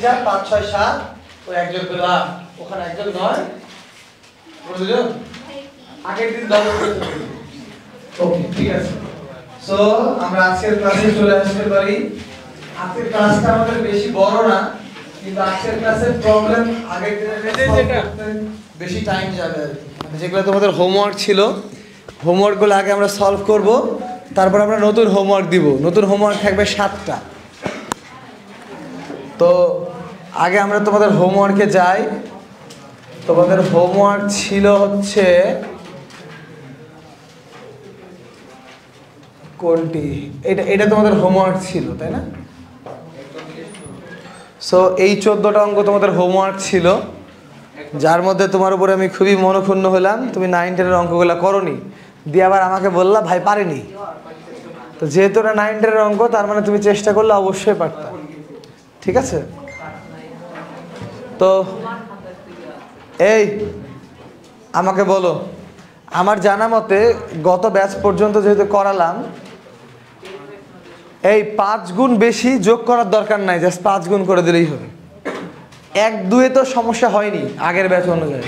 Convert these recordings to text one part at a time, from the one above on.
4 5 6 7 ওই একজন করে 8 ওখানে একজন 9 বুঝলেন আগের দিন 10 করে ওকে ঠিক আছে সো আমরা আজকের ক্লাসে চলে আসতে পারি আজকের ক্লাসটা আমাদের বেশি বড় না কিন্তু আজকের ক্লাসের প্রবলেম আগের দিনের বেশি টাইম যাবে যেগুলো তোমাদের হোমওয়ার্ক ছিল হোমওয়ার্কগুলো আগে আমরা সলভ করব তারপর আমরা নতুন হোমওয়ার্ক দিব নতুন হোমওয়ার্ক থাকবে 7টা তো আগে আমরা তোমাদের হোমওয়ার্কে যাই তোমাদের হোমওয়ার্ক ছিল হচ্ছে কোনটি এটা তোমাদের হোমওয়ার্ক ছিল তাই না সো এই 14টা অঙ্ক তোমাদের হোমওয়ার্ক ছিল যার মধ্যে তোমার উপরে আমি খুবই মনক্ষুণ্ণ হলাম তুমি 9 10 এর অঙ্কগুলো করোনি দিয়ে আবার আমাকে বললা ভাই পারিনি তো যেহেতু এটা 9 10 এর অঙ্ক তার মানে তুমি চেষ্টা করলে অবশ্যই পারতা ঠিক আছে তো এই আমাকে বলো আমার জানা মতে গত ব্যাচ পর্যন্ত যেহেতু করালাম এই 5 গুণ বেশি যোগ করার দরকার নাই জাস্ট 5 গুণ করে দিলেই হবে 1 2 এ তো সমস্যা হয়নি আগের ব্যাচ অনুযায়ী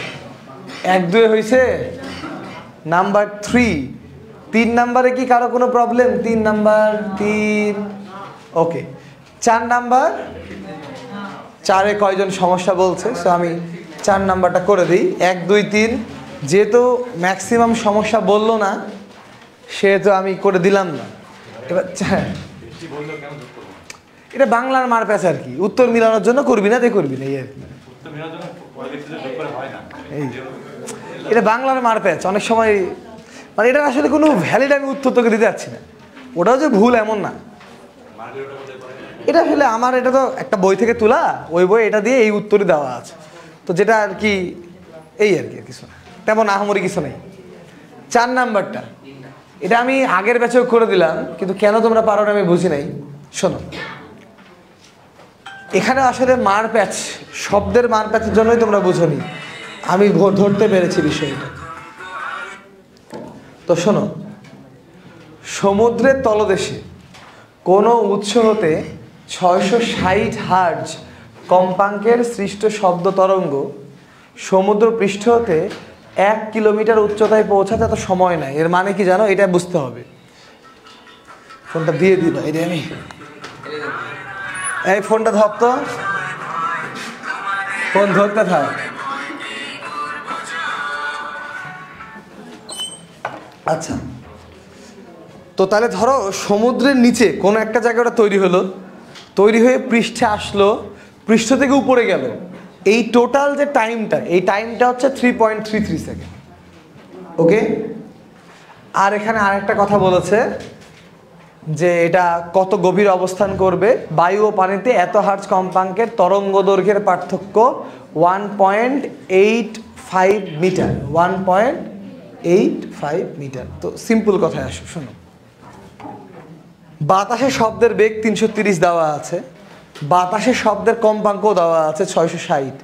1 2 এ হয়েছে নাম্বার 3 3 নাম্বারে কি কারো কোনো প্রবলেম 3 নাম্বার 3 ওকে 4 নাম্বার 4 এ কয়জন সমস্যা বলছে সো আমি 4 নাম্বারটা করে দিই 1 2 3 যেহেতু ম্যাক্সিমাম সমস্যা বললো না সেহেতু আমি করে দিলাম না এবার এটা বাংলার মার প্যাচ আর কি উত্তর মিলানোর জন্য করবি না করবি না এই আর কি এটা বাংলার মার প্যাচ অনেক সময় মানে এটা আসলে কোনো ভ্যালিড আমি উত্তর তোকে দিতে যাচ্ছি না ওটাও যে ভুল এমন না এটা আসলে আমার এটা তো একটা বই থেকে তোলা ওই বই এটা দিয়ে এই উত্তরই দেওয়া আছে তো যেটা আর কি এই আর কি কিছু না তেমন আহামরি কিছু নেই 4 নাম্বারটা এটা আমি আগের ব্যাচেও করে দিলাম কিন্তু কেন তোমরা পারো না আমি বুঝি নাই শোনো এখানে আসলে মার প্যাচ শব্দের মার প্যাচের জন্যই তোমরা বুঝোনি আমি ধরতে পেরেছি বিষয়টা তো শোনো সমুদ্রের তলদেশে কোনো উৎস হতে 660 হার্জ কম্পাঙ্কের সৃষ্ট শব্দ তরঙ্গ সমুদ্র পৃষ্ঠ হতে 1 কিলোমিটার উচ্চতায় পৌঁছাতে এত সময় নাই এর মানে কি জানো এটা বুঝতে হবে ফোনটা দিয়ে দিবা এটা আমি এই ফোনটা ধর তো ফোন ধরতে থাক আচ্ছা তো তাহলে ধরো সমুদ্রের নিচে কোনো একটা জায়গা ওটা তৈরি হলো তৈরি হয়ে পৃষ্ঠে আসলো পৃষ্ঠ থেকে উপরে গেল এই টোটাল যে টাইমটা এই টাইমটা হচ্ছে 3.33 সেকেন্ড ওকে আর এখানে আরেকটা কথা বলেছে যে এটা কত গভীর অবস্থান করবে বায়ু ও পানিতে এত হার্জ কম্পাঙ্কের তরঙ্গ দৈর্ঘ্যের পার্থক্য 1.85 মিটার 1.85 মিটার তো সিম্পল কথায় আসো শোনো বাতাসে শব্দের বেগ 330 দেওয়া আছে বাতাসে শব্দের কম্পাঙ্কও দেওয়া আছে 660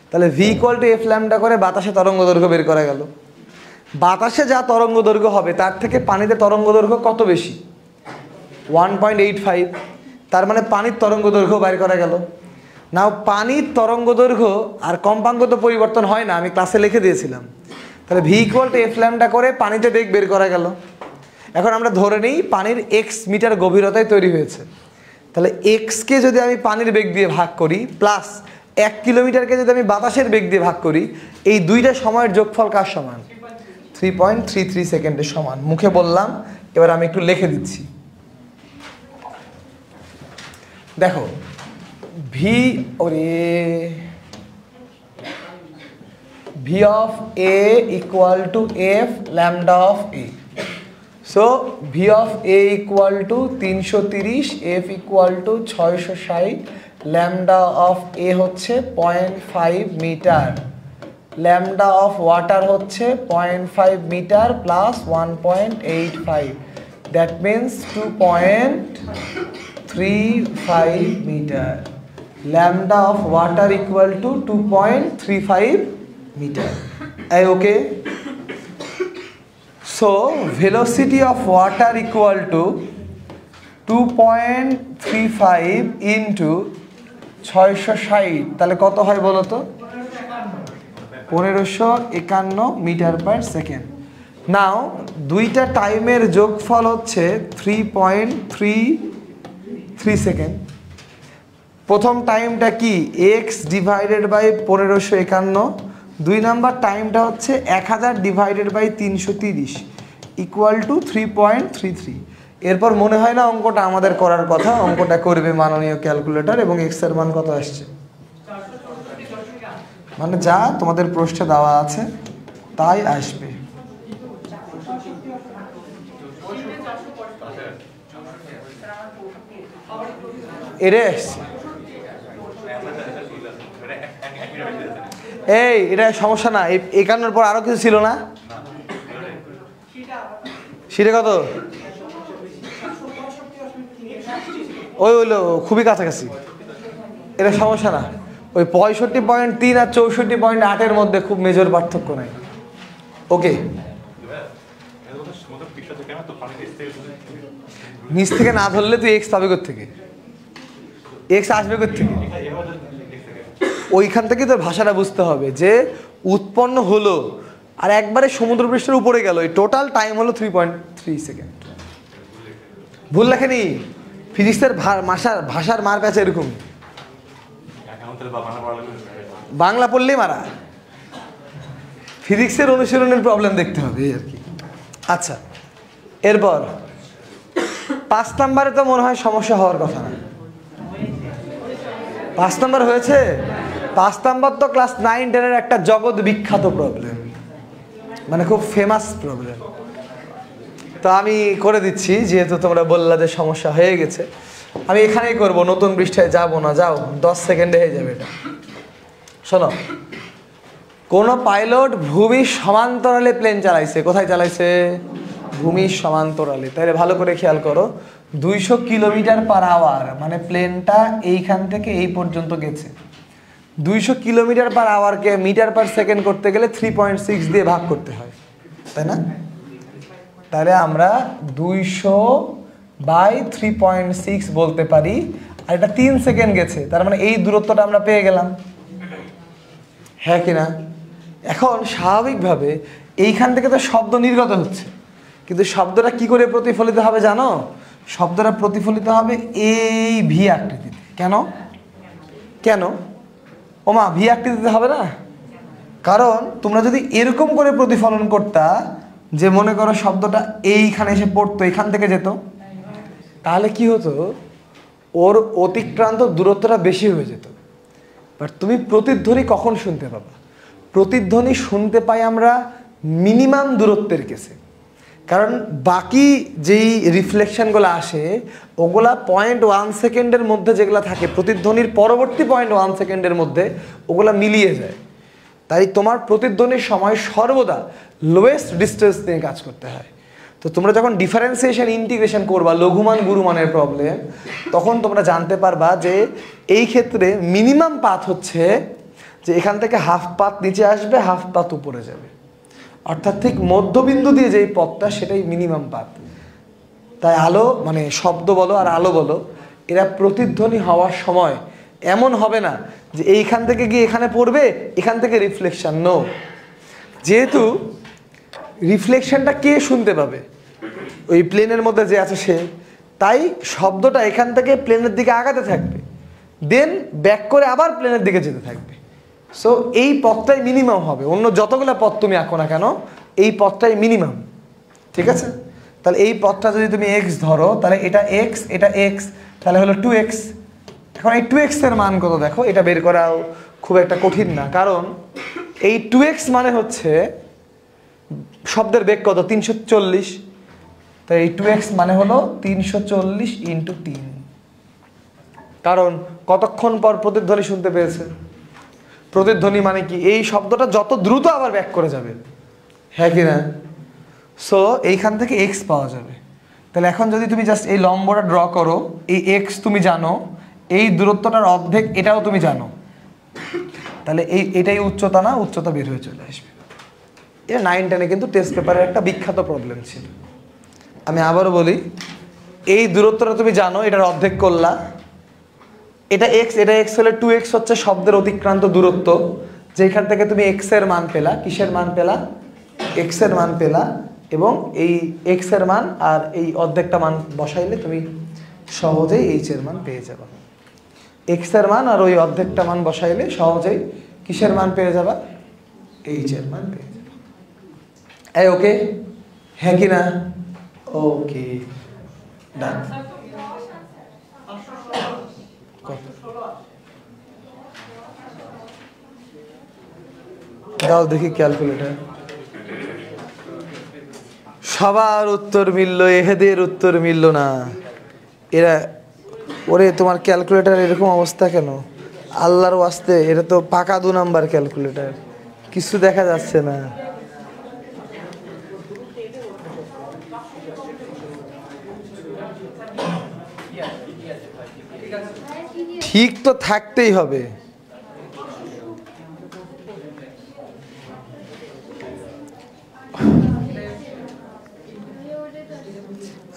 তাহলে v = f ল্যামডা করে বাতাসে তরঙ্গ দৈর্ঘ্য বের করা গেল বাতাসে যা তরঙ্গ দৈর্ঘ্য হবে তার থেকে পানিতে তরঙ্গ দৈর্ঘ্য কত বেশি 1.85 তার মানে পানির তরঙ্গ দৈর্ঘ্য বের করা গেল নাও পানির তরঙ্গ দৈর্ঘ্য আর কম্পাঙ্ক তো পরিবর্তন হয় না আমি ক্লাসে লিখে দিয়েছিলাম তাহলে v = f ল্যামডা করে পানিতে বেগ বের করা গেল এখন আমরা ধরে নিই পানির x মিটার গভীরতায় তৈরি হয়েছে তাহলে x কে যদি আমি পানির বেগ দিয়ে ভাগ করি প্লাস 1 কিলোমিটারকে যদি আমি বাতাসের বেগ দিয়ে ভাগ করি এই দুইটা সময়ের যোগফল কার সমান 3.33 সেকেন্ডের সমান মুখে বললাম এবার আমি একটু লিখে দিচ্ছি দেখো v of a equal to f lambda of a so v of a equal to 330 f equal to 660 lambda of a হচ্ছে 0.5 মিটার lambda of water হচ্ছে 0.5 metre plus 1.85 that means 2.35 meter lambda of water equal to 2.35 meter okay so velocity of water equal to 2.35 into 660, তাহলে কত হয় বলো তো? 1551 metre per second. নাও দুইটা টাইমের যোগফল হচ্ছে 3.33 সেকেন্ড। প্রথম টাইমটা কি এক্স ডিভাইডেড বাই 1551, 2 নাম্বার টাইমটা হচ্ছে 1000 ডিভাইডেড বাই 330 ইকুয়াল টু 3.33। এরপর মনে হয় না অঙ্কটা আমাদের করার কথা, অঙ্কটা করবে মাননীয় ক্যালকুলেটর, এবং এক্স এর মান কত আসছে, মানে যা তোমাদের প্রশ্নে দেওয়া আছে তাই আসবে। এরে আসছে, এই এটা সমস্যা না। 51 পর আরো কিছু ছিল না, সেটা কত? ওই হইলো খুবই কাছাকাছি, এটা সমস্যা না। ওই 65.3 আর 64.8 মধ্যে খুব মেজর পার্থক্য নাই। ওকে, নিচ থেকে না ধরলে তুই এক্স পাবে কোত্থেকে? এক্স আসবে কোত্থেকে? ওইখান থেকে তোর ভাষাটা বুঝতে হবে যে উৎপন্ন হলো আর একবারে সমুদ্রপৃষ্ঠের উপরে গেল, এই টোটাল টাইম হলো 3.3 সেকেন্ড। ভুল লেখেনি, ফিজিক্সের ভাষার মার কাছে এরকম, বাংলা পড়লেই মারা। ফিজিক্সের অনুশীলনের প্রবলেম দেখতে হবে আর কি। আচ্ছা, এরপর 5 নাম্বারে তো মনে হয় সমস্যা হওয়ার কথা না। 5 নাম্বার হয়েছে? 5 নাম্বার তো ক্লাস 9-10 একটা জগৎ বিখ্যাত প্রবলেম, মানে খুব ফেমাস প্রবলেম। তো আমি করে দিচ্ছি, যেহেতু তোমরা বললা যে সমস্যা হয়ে গেছে, আমি এখানেই করব, নতুন পৃষ্ঠায় যাব না। যাও, 10 সেকেন্ডে হয়ে যাবে এটা। শোনো, কোনো পাইলট ভূমির সমান্তরালে প্লেন চালাইছে। কোথায় চালাইছে? ভূমির সমান্তরালে। তাহলে ভালো করে খেয়াল করো, 200 কিলোমিটার পার আওয়ার, মানে প্লেনটা এইখান থেকে এই পর্যন্ত গেছে। 200 কিলোমিটার পার আওয়ারকে মিটার পার সেকেন্ড করতে গেলে 3.6 দিয়ে ভাগ করতে হয়, তাই না? তাহলে আমরা 200/3.6 বলতে পারি। আর এটা 3 সেকেন্ড গেছে, তার মানে এই দূরত্বটা আমরা পেয়ে গেলাম, হ্যাঁ কি না? এখন স্বাভাবিকভাবে এইখান থেকে তো শব্দ নির্গত হচ্ছে, কিন্তু শব্দটা কি করে প্রতিফলিত হবে জানো? শব্দটা প্রতিফলিত হবে এই ভি আকৃতিতে। কেন কেন ওমা ভি আকৃতিতে হবে না? কারণ তোমরা যদি এরকম করে প্রতিফলন করতা, যে মনে করো শব্দটা এইখানে এসে পড়তো, এখান থেকে যেত, তাহলে কি হতো? ওর অতিক্রান্ত দূরত্বটা বেশি হয়ে যেত। বাট তুমি প্রতিধ্বনি কখন শুনতে পাবা? প্রতিধ্বনি শুনতে পাই আমরা মিনিমাম দূরত্বের কেসে, কারণ বাকি যেই রিফ্লেকশনগুলো আসে ওগুলা 0.1 সেকেন্ডের মধ্যে যেগুলো থাকে, প্রতিধ্বনির পরবর্তী 0.1 সেকেন্ডের মধ্যে ওগুলা মিলিয়ে যায়। তাই তোমার প্রতিধ্বনির সময় সর্বদা লোয়েস্ট ডিস্টেন্স নিয়ে কাজ করতে হয়। তো তোমরা যখন ডিফারেন্সিয়েশন ইন্টিগ্রেশন করবা লঘুমান গুরুমানের প্রবলেম, তখন তোমরা জানতে পারবা যে এই ক্ষেত্রে মিনিমাম পাথ হচ্ছে যে এখান থেকে হাফ পাথ নিচে আসবে, হাফ পাথ উপরে যাবে, অর্থাৎ ঠিক মধ্যবিন্দু দিয়ে যেই পথটা সেটাই মিনিমাম পাথ। তাই আলো, মানে শব্দ বলো আর আলো বলো, এরা প্রতিধ্বনি হওয়ার সময় এমন হবে না যে এইখান থেকে গিয়ে এখানে পড়বে, এখান থেকে রিফ্লেকশন। নো, যেহেতু রিফ্লেকশনটা কে শুনতে পাবে? ওই প্লেনের মধ্যে যে আছে সে। তাই শব্দটা এখান থেকে প্লেনের দিকে আগাতে থাকবে, দেন ব্যাক করে আবার প্লেনের দিকে যেতে থাকবে। সো এই পথটাই মিনিমাম হবে, অন্য যতগুলো পথ তুমি আঁকো না কেন এই পথটাই মিনিমাম, ঠিক আছে? তাহলে এই পথটা যদি তুমি এক্স ধরো, তাহলে এটা এক্স, এটা এক্স, তাহলে হলো 2x। এখন এই 2x এর মান কত দেখো, এটা বের করাও খুব একটা কঠিন না, কারণ এই 2x মানে হচ্ছে শব্দের বেগ কত? 340। তাই এই 2x মানে হলো 340 × 3, কারণ কতক্ষণ পর প্রতিধ্বনি শুনতে পেয়েছে? প্রতিধ্বনি মানে কি? এই শব্দটা যত দ্রুত আবার ব্যাক করে যাবে, হ্যাঁ কি না? সো এইখান থেকে x পাওয়া যাবে। তাহলে এখন যদি তুমি জাস্ট এই লম্বটা ড্র করো, এই x তুমি জানো, এই দূরত্বটার অর্ধেক এটাও তুমি জানো, তাহলে এটাই উচ্চতা না? উচ্চতা বের হয়ে চলে আসবে। এটা 9-10 কিন্তু টেস্ট পেপারের একটা বিখ্যাত প্রবলেম ছিল। আমি আবারও বলি, এই দূরত্বটা তুমি জানো, এটার অর্ধেক করলা, এটা এক্স হলে 2x হচ্ছে শব্দের অতিক্রান্ত দূরত্ব, যেখান থেকে তুমি x এর মান পেলা। কিসের মান পেলা? x এর মান পেলা। এবং এই x এর মান আর এই অর্ধেকটা মান বসাইলে তুমি সহজেই h এর মান পেয়ে যাবে। x এর মান আর ওই অর্ধেকটা মান বসাইলে সহজেই কিসের মান পেয়ে যাবা? h এর মান পেয়ে যাবে। এই ওকে, হ্যাঁ কি না? ওকে, ডান। দাও দেখি ক্যালকুলেটর। সবার উত্তর মিললো, এহেদের উত্তর মিলল না। এরা ওরে তোমার ক্যালকুলেটর এরকম অবস্থা কেন? আল্লাহর ওয়াস্তে, এটা তো পাকা 2 নাম্বার ক্যালকুলেটর, কিছু দেখা যাচ্ছে না। ঠিক তো থাকতেই হবে।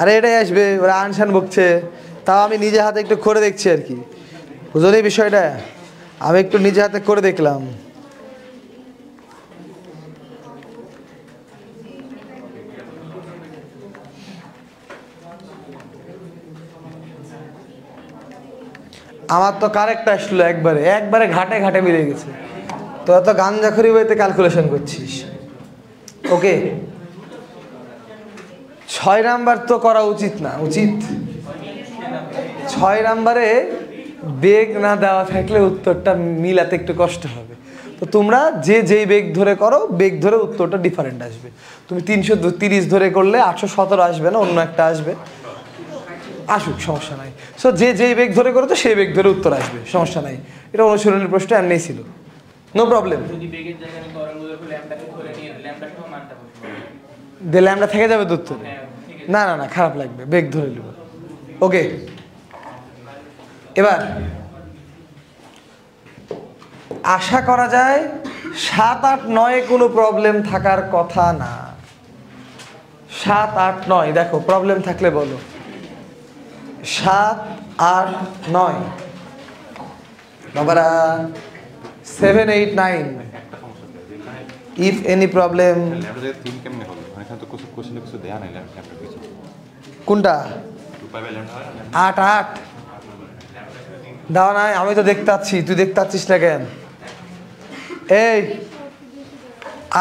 আরে এটাই আসবে, ওরা আনসান বকছে, তাও আমি নিজে হাতে একটু করে দেখছি আর কি। বুঝলি বিষয়টা? আমি একটু নিজে হাতে করে দেখলাম। আমার তো কারেক্ট আসলো একবারে ঘাটে ঘাটে মিলে গেছে। তো এত গাঞ্জাখড়ি বইতে ক্যালকুলেশন করছিস। ওকে, 6 নাম্বার তো করা উচিত না? উচিত। 6 নাম্বারে বেগ না দেওয়া থাকলে উত্তরটা মিলাতে একটু কষ্ট হবে। তো তোমরা যেই বেগ ধরে করো, বেগ ধরে উত্তরটা ডিফারেন্ট আসবে। তুমি 330 ধরে করলে 817 আসবে না, অন্য একটা আসবে। আসুক, সমস্যা নাই। সো যেই বেগ ধরে করো তো সেই বেগ ধরে উত্তর আসবে, সমস্যা নাই। এটা অনুশীলনের প্রশ্ন এমনি ছিল, নো প্রবলেম। দিলে আমরা থেকে যাবে তো উত্তরে? না না না, খারাপ লাগবে, বেগ ধরে নেব। ওকে, এবার আশা করা যায় 7, 8, 9 কোনো প্রবলেম থাকার কথা না। 7, 8, 9 দেখো, প্রবলেম থাকলে বলো। 7, 8, 9 বাবারা, 7, 8, 9 ইফ এনি প্রবলেম। কোনটা? 8, 8 দেওয়া নাই? আমি তো দেখতে পাচ্ছি, তুই দেখতে পাচ্ছিস না কেন? এই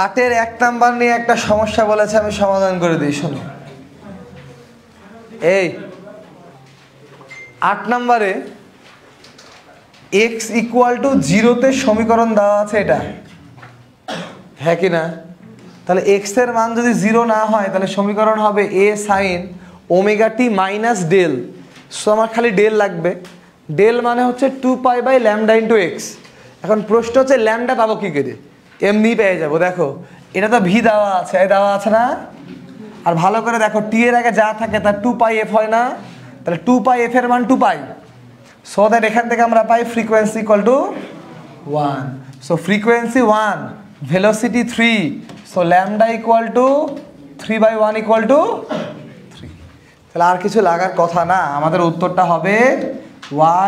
8-এর 1 নাম্বার নিয়ে একটা সমস্যা বলেছে, আমি সমাধান করে দিই, শোনো। এই 8 নাম্বারে x = 0 তে সমীকরণ দেওয়া আছে, এটা হ্যাঁ কি না? তাহলে x এর মান যদি 0 না হয় তাহলে সমীকরণ হবে a sin ωt minus del. So আমার খালি ডেল লাগবে। ডেল মানে হচ্ছে 2π/λ × x। এখন প্রশ্ন হচ্ছে ল্যামডা পাবো কি করে? এমনি পেয়ে যাবো। দেখো এটা তো ভি দেওয়া আছে, দেওয়া আছে না? আর ভালো করে দেখো, টি এর আগে যা থাকে তার 2πf হয় না? তাহলে 2πf এর মান 2π। সো দ্যাট এখান থেকে আমরা পাই frequency = 1। So frequency 1, velocity 3, so lambda = 3/1 = 3। তাহলে আর কিছু লাগার কথা না, আমাদের উত্তরটা হবে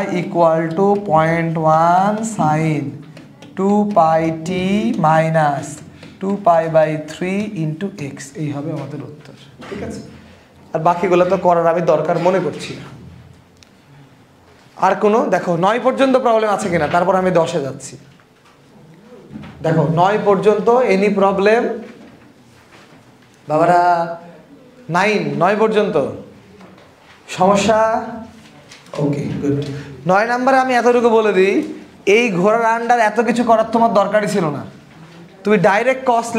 y = 0.1 sin 2πt minus 2π/3 × x। এই হবে আমাদের উত্তর, ঠিক আছে? আর বাকিগুলো তো করার আমি দরকার মনে করছি না। আর কোনো দেখো 9 পর্যন্ত প্রবলেম আছে কিনা, তারপর আমি 10-এ যাচ্ছি। দেখো 9 পর্যন্ত এনি প্রবলেম বাবারা? 9 পর্যন্ত সমস্যা? ওকে, গুড। 9 নাম্বারে আমি এতটুকু বলে দিই, এই ঘোড়ার আন্ডার এত কিছু করার তোমার দরকারই ছিল না। তুমি ডাইরেক্ট কস্ট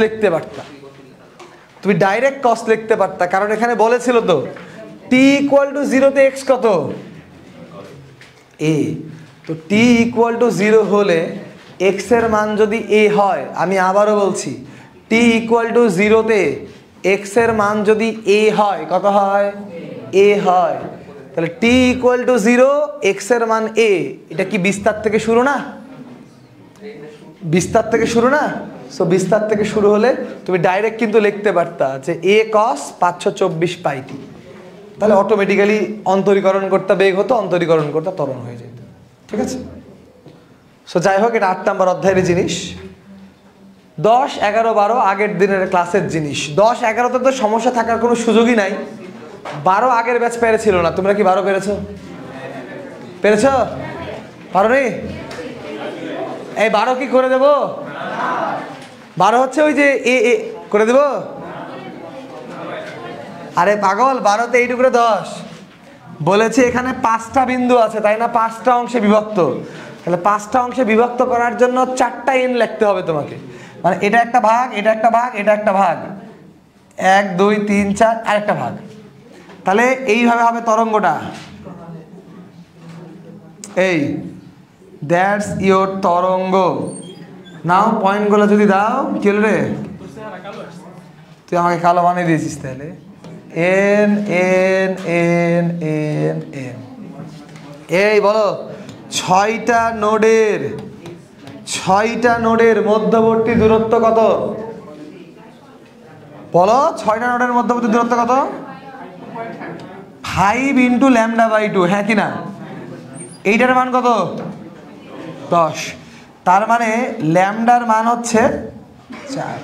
লিখতে পারতা, কারণ এখানে বলেছিল তো t = 0 তে x কত? a। তো t = 0 হলে x এর মান যদি a হয়, আমি আবারও বলছি, t = 0 তে x এর মান যদি a হয়, কত হয়? a হয়। তাহলে t = 0, x এর মান a। এটা কি বিস্তার থেকে শুরু না? বিস্তার থেকে শুরু না? সো বিস্তার থেকে শুরু হলে তুমি ডাইরেক্ট কিন্তু লিখতে পারতা যে a cos 524πt। তাহলে অটোমেটিক্যালি অন্তরীকরণ করতে বেগ হতো, অন্তরীকরণ করতে ত্বরণ হয়ে যেত। ঠিক আছে? সো যাই হোক, এটা 8 নম্বর অধ্যায়ের জিনিস। 10, 11, 12 আগের দিনের ক্লাসের জিনিস। 10, 11তে তো সমস্যা থাকার কোনো সুযোগই নাই। 12 আগের ব্যাচ পেরেছিল না। তোমরা কি 12 পেরেছো? পেরেছো? পারোনি? এই 12 কি করে দেব? 12 হচ্ছে ওই যে এ এ করে দেব? আরে পাগল, 12তে এইটুকু করে 10 বলেছে। এখানে 5টা বিন্দু আছে, তাই না? 5টা অংশে বিভক্ত। তাহলে 5টা অংশে বিভক্ত করার জন্য 4টা এন লিখতে হবে তোমাকে। মানে এটা একটা ভাগ, এটা একটা ভাগ, এটা একটা ভাগ, 1 2 3 4 আর একটা ভাগ। তাহলে এইভাবে হবে তরঙ্গটা। এই দ্যাটস ইওর তরঙ্গ। নাও পয়েন্টগুলো যদি দাও, কি হলো রে? তুই আমাকে কালো বানিয়ে দিয়েছিস। তাহলে N N N N N. এই বলো, 6টা নোডের মধ্যবর্তী দূরত্ব কত? বলো, 6টা নোডের মধ্যবর্তী দূরত্ব কত? 5 × λ/2। হ্যাঁ কি না? এইটার মান কত? 10। তার মানে ল্যামডার মান হচ্ছে 4।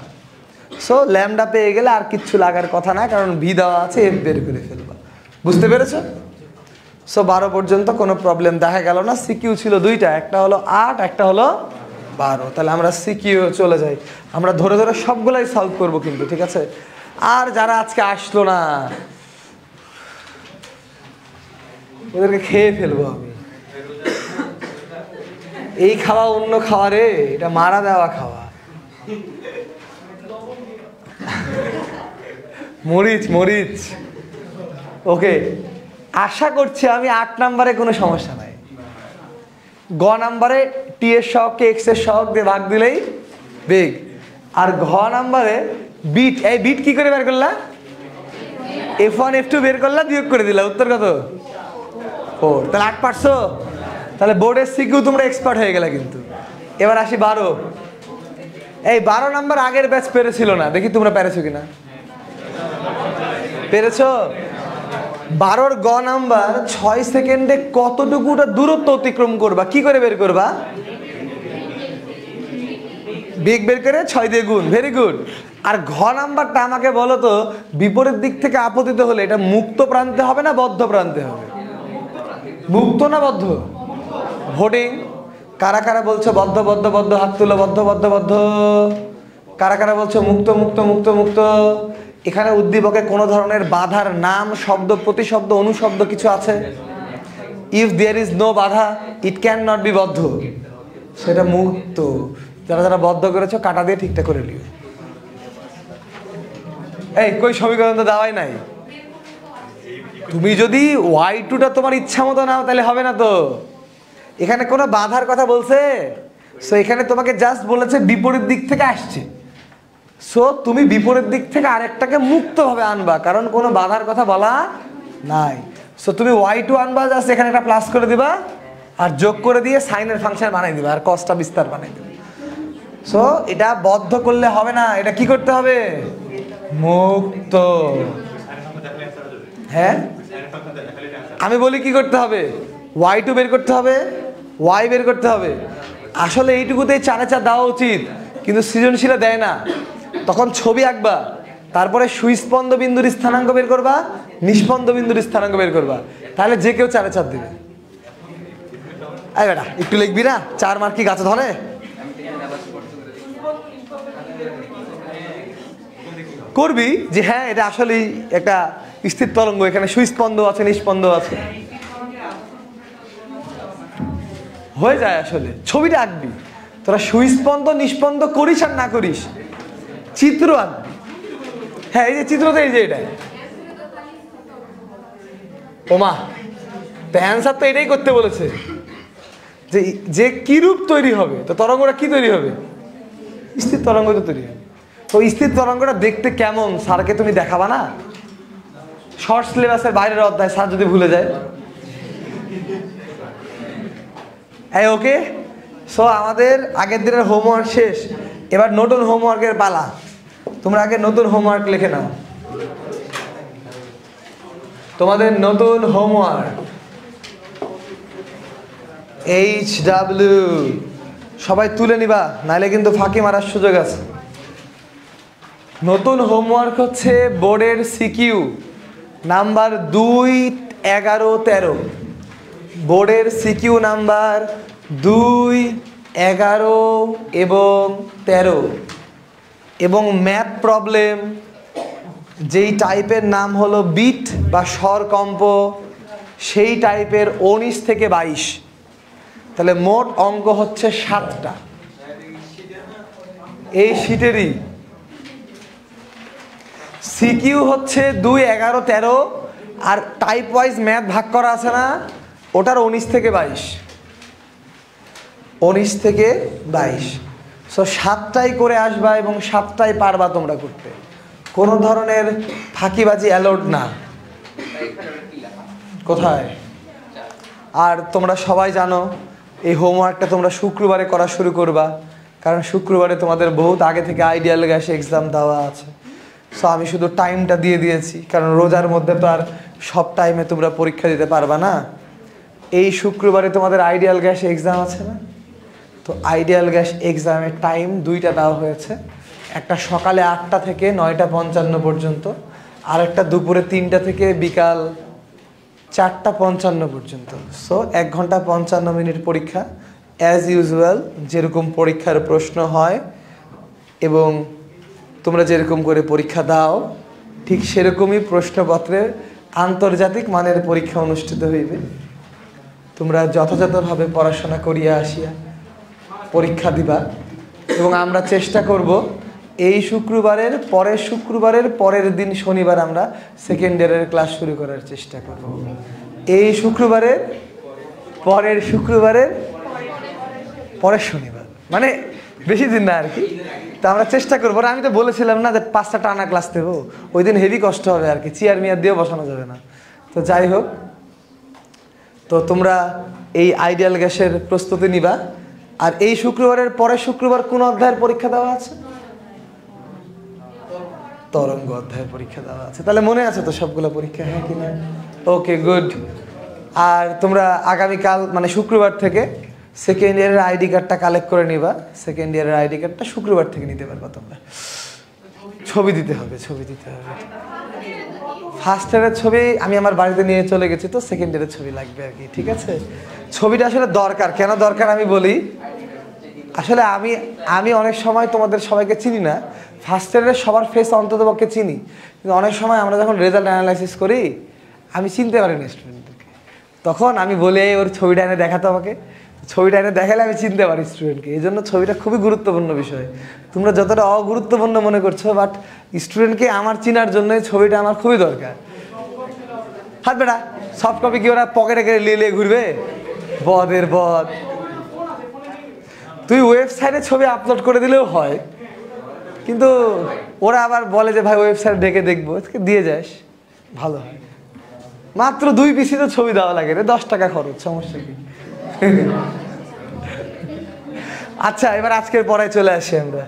সো ল্যামডা পেয়ে গেলে আর কিচ্ছু লাগার কথা না, কারণ ভি দেওয়া আছে, এফ বের করে ফেলবা। বুঝতে পেরেছো? সো 12 পর্যন্ত কোনো প্রবলেম দেখা গেল না। সিকিউ ছিল 2টা, একটা হলো 8, একটা হলো 12। তাহলে আমরা সিকিউ চলে যাই। আমরা ধরে ধরে সবগুলাই সলভ করব কিন্তু, ঠিক আছে? আর যারা আজকে আসলো না ওদেরকে খেয়ে ফেলবো আমি। এই খাওয়া অন্য খাওয়া রে, এটা মারা দেওয়া খাওয়া। মরিচ। ওকে, আশা করছি আমি 8 নম্বরে কোনো সমস্যা নাই। গ নম্বরে টি এর সহগকে এক্স এর সহগ দিয়ে ভাগ দিলেই বেগ। আর ঘ নম্বরে বিট। এই বিট কি করে বের করলা? F1 F2 বের করলা, বিয়োগ করে দিলা। উত্তর কত? 4। তাহলে 8 পারছো। তাহলে বোর্ডের সিকিউ তোমরা এক্সপার্ট হয়ে গেলে কিন্তু। এবার আসি 12। এই 12 নম্বর আগের ব্যাচ পেরেছিল না, দেখি তোমরা পেরেছো কিনা। পেরেছো? 12র গ নাম্বার 6 সেকেন্ডে কতটুকুটা দূরত্ব অতিক্রম করবা, কি করে বের করবা? বেগ বের করে 6 দিয়ে গুণ। Very good. আর ঘ নাম্বারটা আমাকে বলো তো, বিপরীত দিক থেকে আপতিত হলে এটা মুক্ত প্রান্তে হবে না বদ্ধ প্রান্তে হবে? মুক্ত না বদ্ধ? ভোটিং। কারা কারা বলছো বদ্ধ বদ্ধ বদ্ধ? হাত তুলো। বদ্ধ বদ্ধ বদ্ধ। কারা কারা বলছো মুক্ত মুক্ত মুক্ত মুক্ত? এখানে উদ্দীপকে কোনো ধরনের বাধার নাম, শব্দ, প্রতিশব্দ, অনুশব্দ কিছু আছে? ইফ দেয়ার ইজ নো বাধা, ইট ক্যান নট বি বদ্ধ। সেটা মুক্ত। যারা যারা বদ্ধ করেছো কাটা দিয়ে ঠিকঠাক করে নিও। এই কই সমীকরণ তো দেওয়াই নাই। তুমি যদি y2টা তোমার ইচ্ছা মতো নাও তাহলে হবে না তো। এখানে কোনো বাধার কথা বলছে? সো এখানে তোমাকে জাস্ট বলেছে বিপরীত দিক থেকে আসছে। সো তুমি বিপরীত দিক থেকে আরেকটাকে মুক্তভাবে আনবা, কারণ কোনো বাধার কথা বলা নাই। সো তুমি y2 আনবা, জাস্ট এখানে একটা প্লাস করে দিবা আর যোগ করে দিয়ে সাইনের ফাংশন বানাই দিবা আর কসটা বিস্তার বানাই দিবা। সো এটা বদ্ধ করলে হবে না, এটা কি করতে হবে? মুক্ত। হ্যাঁ, আমি বলি কি করতে হবে? y2 বের করতে হবে, y বের করতে হবে। আসলে এইটুকুতেই 4/4 দেওয়া উচিত, কিন্তু সৃজনশীলে দেয় না। তখন ছবি আঁকবা, তারপরে সুস্পন্দ বিন্দুর স্থানাঙ্ক বের করবা, নিষ্পন্দ বিন্দুর স্থানাঙ্ক বের করবা, তাহলে যে কেউ 4/4 দিবে। এই বেটা একটু লিখবি না? 4 মার্ক কি গাছে ধরে? করবি যে হ্যাঁ এটা আসলেই একটা স্থির তরঙ্গ, এখানে সুস্পন্দ আছে, নিষ্পন্দ আছে, হয়ে যায়। আসলে ছবিটা আঁকবি তোরা, সুস্পন্দ নিষ্পন্দ করিস আর না করিস, চিত্র আঁকবি। হ্যাঁ এই যে চিত্রতে, এই যে এটা ওমা, তো অ্যান্সার তো এটাই করতে বলেছে যে যে কি রূপ তৈরি হবে, তো তরঙ্গটা কি তৈরি হবে? স্থির তরঙ্গ তো তৈরি হবে। তো স্থির তরঙ্গটা দেখতে কেমন স্যারকে তুমি দেখাবা না? শর্ট সিলেবাসের বাইরের অধ্যায় স্যার যদি ভুলে যায়। এই ওকে, সো আমাদের আগের দিনের হোমওয়ার্ক শেষ, এবার নতুন হোমওয়ার্কের পালা। তোমরা আগে নতুন হোমওয়ার্ক লিখে নাও। তোমাদের নতুন হোমওয়ার্ক, HW। সবাই তুলে নিবা, নাইলে কিন্তু ফাঁকি মারার সুযোগ আছে। নতুন হোমওয়ার্ক হচ্ছে বোর্ডের সিকিউ নাম্বার 2, 11, 13। বোর্ডের সিকিউ নাম্বার 2, 11 এবং 13 এবং ম্যাথ প্রবলেম যেই টাইপের নাম হলো বিট বা স্বরকম্প, সেই টাইপের 19 থেকে 22। তাহলে মোট অঙ্ক হচ্ছে 7টা এই শীটেরই। সিকিউ হচ্ছে 2, 11, 13 আর টাইপ ওয়াইজ ম্যাথ ভাগ করা আছে না, ওটার 19 থেকে 22। 19 থেকে 22। সো 7টাই করে আসবা এবং 7টাই পারবা তোমরা করতে, কোনো ধরনের ফাঁকিবাজি অ্যালাউড না। কোথায়? আর তোমরা সবাই জানো এই হোমওয়ার্কটা তোমরা শুক্রবারে করা শুরু করবা, কারণ শুক্রবারে তোমাদের বহুত আগে থেকে আইডিয়াল গ্যাস এক্সাম দেওয়া আছে। সো আমি শুধু টাইমটা দিয়ে দিয়েছি, কারণ রোজার মধ্যে তো আর সব টাইমে তোমরা পরীক্ষা দিতে পারবা না। এই শুক্রবারে তোমাদের আইডিয়াল গ্যাস এক্সাম আছে না, তো আইডিয়াল গ্যাস এক্সামের টাইম 2টা দেওয়া হয়েছে। একটা সকালে 8টা থেকে 9টা 55 পর্যন্ত, আর একটা দুপুরে 3টা থেকে বিকাল 4টা 55 পর্যন্ত। সো 1 ঘন্টা 55 মিনিট পরীক্ষা, অ্যাজ ইউজুয়াল যেরকম পরীক্ষার প্রশ্ন হয় এবং তোমরা যেরকম করে পরীক্ষা দাও ঠিক সেরকমই প্রশ্নপত্রের আন্তর্জাতিক মানের পরীক্ষা অনুষ্ঠিত হইবে। তোমরা যথাযথভাবে পড়াশোনা করিয়া আসিয়া পরীক্ষা দিবা এবং আমরা চেষ্টা করব এই শুক্রবারের পরের দিন শনিবার আমরা সেকেন্ড ইয়ারের ক্লাস শুরু করার চেষ্টা করব। এই শুক্রবারের পরের শনিবার, মানে বেশি দিন না আর কি। তা আমরা চেষ্টা করবো। আমি তো বলেছিলাম না যে 5টা টানা ক্লাস দেবো, ওই দিন হেভি কষ্ট হবে আর কি, চেয়ার মিয়ার দিয়েও বসানো যাবে না। তো যাই হোক, তো তোমরা এই আইডিয়াল গ্যাসের প্রস্তুতি নিবা। আর এই শুক্রবারের পরের শুক্রবার কোন অধ্যায়ের পরীক্ষা দেওয়া আছে? তরঙ্গ অধ্যায়ের পরীক্ষা দেওয়া আছে। তাহলে মনে আছে তো সবগুলো পরীক্ষা, হ্যাঁ কিনা? ওকে, গুড। আর তোমরা আগামীকাল মানে শুক্রবার থেকে সেকেন্ড ইয়ারের আইডি কার্ডটা কালেক্ট করে নিবা। সেকেন্ড ইয়ারের আইডি কার্ডটা শুক্রবার থেকে নিতে পারবা তোমরা। ছবি দিতে হবে। ফার্স্ট ইয়ারের ছবি আমি আমার বাড়িতে নিয়ে চলে গেছি, তো সেকেন্ড ইয়ারের ছবি লাগবে আর কি, ঠিক আছে? ছবিটা আসলে দরকার। কেন দরকার আমি বলি। আসলে আমি অনেক সময় তোমাদের সবাইকে চিনি না, ফার্স্ট ইয়ারের সবার ফেস অন্ততপক্ষে চিনি, কিন্তু অনেক সময় আমরা যখন রেজাল্ট অ্যানালাইসিস করি আমি চিনতে পারি না স্টুডেন্টকে। তখন আমি বলি ওর ছবিটা এনে দেখাতে আমাকে, ছবিটা এনে দেখালে আমি চিনতে পারি স্টুডেন্টকে। এই জন্য ছবিটা খুবই গুরুত্বপূর্ণ বিষয়। তোমরা যতটা অগুরুত্বপূর্ণ মনে করছো, বাট স্টুডেন্টকে আমার চিনার জন্য ছবিটা আমার খুবই দরকার। হাত বেটা, সফট কপি কি ওরা পকেটে করে লিয়ে ঘুরবে? বদের বদ। তুই ওয়েবসাইটে ছবি আপলোড করে দিলেও হয়, কিন্তু ওরা আবার বলে যে ভাই ওয়েবসাইট ডেকে দেখবো, দিয়ে যাস, ভালো হয়। মাত্র 2 পিসি তো ছবি দেওয়া লাগে রে, 10 টাকা খরচ, সমস্যা কি? আচ্ছা, এবার আজকের পড়ায় চলে আসি আমরা।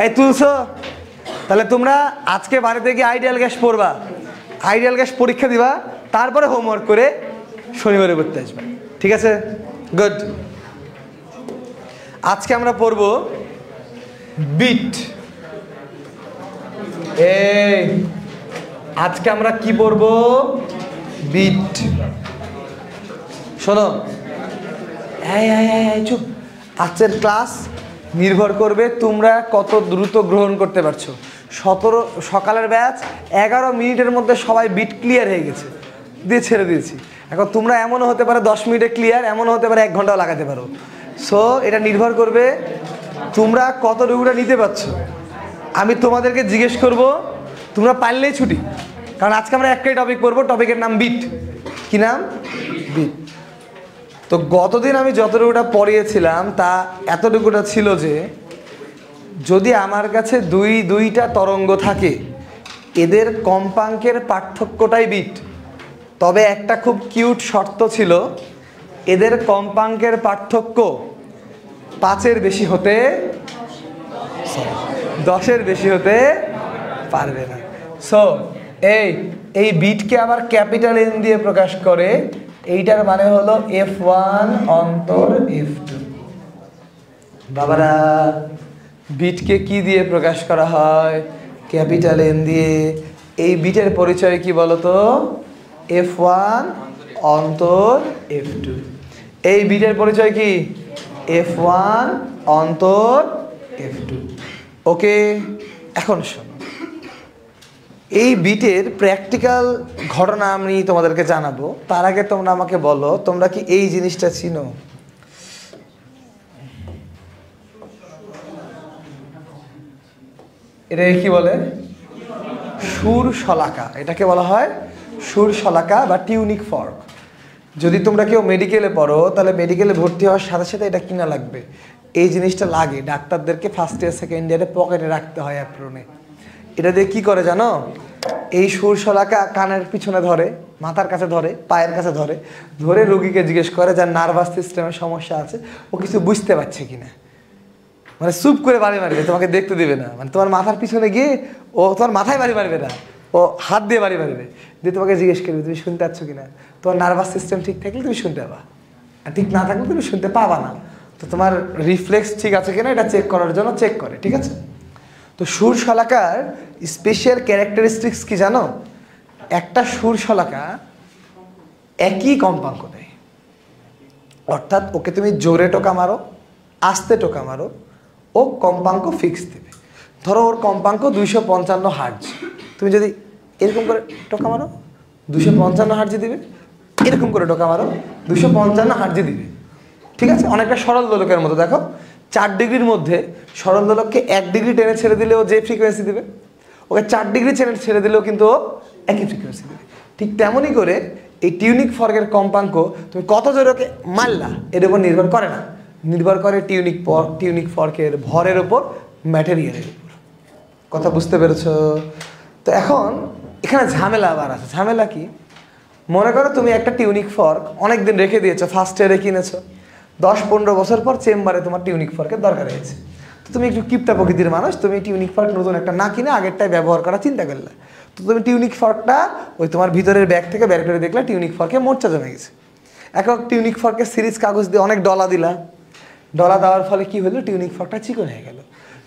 এই তুলছো? তাহলে তোমরা আজকে বাড়িতে গিয়ে আইডিয়াল গ্যাস পড়বা, আইডিয়াল গ্যাস পরীক্ষা দিবা, তারপরে হোমওয়ার্ক করে শনিবারে পড়তে আসবা, ঠিক আছে? গুড। আজকে আমরা পড়ব বিট। আজকে আমরা কি পড়ব? বিট। শোনো, চুপ। আজকের ক্লাস নির্ভর করবে তোমরা কত দ্রুত গ্রহণ করতে পারছো। সকালের ব্যাচ 11 মিনিটের মধ্যে সবাই বিট ক্লিয়ার হয়ে গেছে, দিয়ে ছেড়ে দিয়েছি। এখন তোমরা এমনও হতে পারে 10 মিনিটে ক্লিয়ার, এমনও হতে পারে 1 ঘন্টাও লাগাতে পারো। সো এটা নির্ভর করবে তোমরা কতটুকুটা নিতে পারছো। আমি তোমাদেরকে জিজ্ঞেস করব, তোমরা পারলেই ছুটি, কারণ আজকে আমরা একটাই টপিক পড়বো, টপিকের নাম বিট। কি নাম? বিট। তো গতদিন আমি যতটুকুটা পড়িয়েছিলাম তা এতটুকুটা ছিল যে যদি আমার কাছে দুইটা তরঙ্গ থাকে, এদের কম্পাঙ্কের পার্থক্যটাই বিট। তবে একটা খুব কিউট শর্ত ছিল, এদের কম্পাঙ্কের পার্থক্য 5-এর বেশি হতে, 10-এর বেশি হতে পারবে না। সো এই বিটকে আবার ক্যাপিটাল এন দিয়ে প্রকাশ করে, এইটার মানে হলো F1 অন্তর F2। বাবারা বিটকে কি দিয়ে প্রকাশ করা হয়? ক্যাপিটাল এন দিয়ে। এই বিটের পরিচয় কি বলতো? F1 অন্তর F2। এই বিটের পরিচয় কি? F1 অন্তর F2। ওকে, এখন শোনো, এই বিটের প্র্যাকটিক্যাল ঘটনা আমি তোমাদেরকে জানাবো। তার আগে তোমরা আমাকে বলো, তোমরা কি এই জিনিসটা চিনো? এটা কি বলে? সুর শলাকা। এটাকে বলা হয় সুর শলাকা বা টিউনিক ফর্ক। যদি তোমরা কেউ মেডিকেলে পড়ো, তাহলে মেডিকেলে ভর্তি হওয়ার সাথে সাথে এটা কিনা লাগবে। এই জিনিসটা লাগে, ডাক্তারদেরকে ফার্স্ট ইয়ার সেকেন্ড ইয়ারে পকেটে রাখতে হয়, অ্যাপ্রনে। এটা দিয়ে কি করে জানো? এই সুর শলাকা কানের পিছনে ধরে, মাথার কাছে ধরে, পায়ের কাছে ধরে, ধরে রোগীকে জিজ্ঞেস করে যার নার্ভাস সিস্টেমের সমস্যা আছে ও কিছু বুঝতে পারছে কিনা। মানে চুপ করে বাড়ি মারবে, তোমাকে দেখতে দিবে না। মানে তোমার মাথার পিছনে গিয়ে ও তোমার মাথায় বাড়ি মারবে না, ও হাত দিয়ে বাড়ি মারবে, দিয়ে তোমাকে জিজ্ঞেস করবে তুমি শুনতে পাচ্ছ কিনা। তোমার নার্ভাস সিস্টেম ঠিক থাকলে তুমি শুনতে পাবা, আর ঠিক না থাকলে তুমি শুনতে পাবা না। তো তোমার রিফ্লেক্স ঠিক আছে কিনা এটা চেক করার জন্য চেক করে, ঠিক আছে? তো সুর শলাকার স্পেশাল ক্যারেক্টারিস্টিক্স কি জানো? একটা সুর শলাকা একই কম্পাঙ্ক দেয়, অর্থাৎ ওকে তুমি জোরে টোকা মারো, আস্তে টোকা মারো, ও কম্পাঙ্ক ফিক্স দেবে। ধরো ওর কম্পাঙ্ক 255 হার্জ, তুমি যদি এরকম করে টোকা মারো 255 হার্জে দিবে, এরকম করে টোকা মারো 255 হার্জে দিবে, ঠিক আছে? অনেকটা সরল দোলকের মতো। দেখো 4 ডিগ্রির মধ্যে সরল দোলককে 1 ডিগ্রি টেনে ছেড়ে দিলেও যে ফ্রিকোয়েন্সি দিবে, ওকে 4 ডিগ্রি ছেড়ে দিলেও কিন্তু ও একই ফ্রিকোয়েন্সি দেবে। ঠিক তেমনই করে এই টিউনিক ফর্কের কম্পাঙ্ক তুমি কত জোরে ওকে মারলা এর উপর নির্ভর করে না, নির্ভর করে টিউনিক ফর্কের ভরের উপর, ম্যাটেরিয়ালের উপর। কথা বুঝতে পেরেছো? তো এখন এখানে ঝামেলা আবার আছে। ঝামেলা কি? মনে করো তুমি একটা টিউনিক ফর্ক অনেক দিন রেখে দিয়েছো, ফার্স্ট ইয়ারে কিনেছো, 10-15 বছর পর চেম্বারে তোমার টিউনিক ফর্কের দরকার হয়েছে। তো তুমি একটু কিপটা প্রকৃতির মানুষ, তুমি টিউনিক ফর্ক নতুন একটা না কিনে আগেরটাই ব্যবহার করার চিন্তা করলে। তো তুমি টিউনিক ফর্কটা ওই তোমার ভিতরের ব্যাগ থেকে বের করে দেখলে টিউনিক ফর্কে মোর্চা জমে গেছে। এখন টিউনিক ফর্কের সিরিজ কাগজ দিয়ে অনেক ডলা দিলা, ডলা দেওয়ার ফলে কি হলো? টিউনিক ফর্কটা চিকন হয়ে গেল।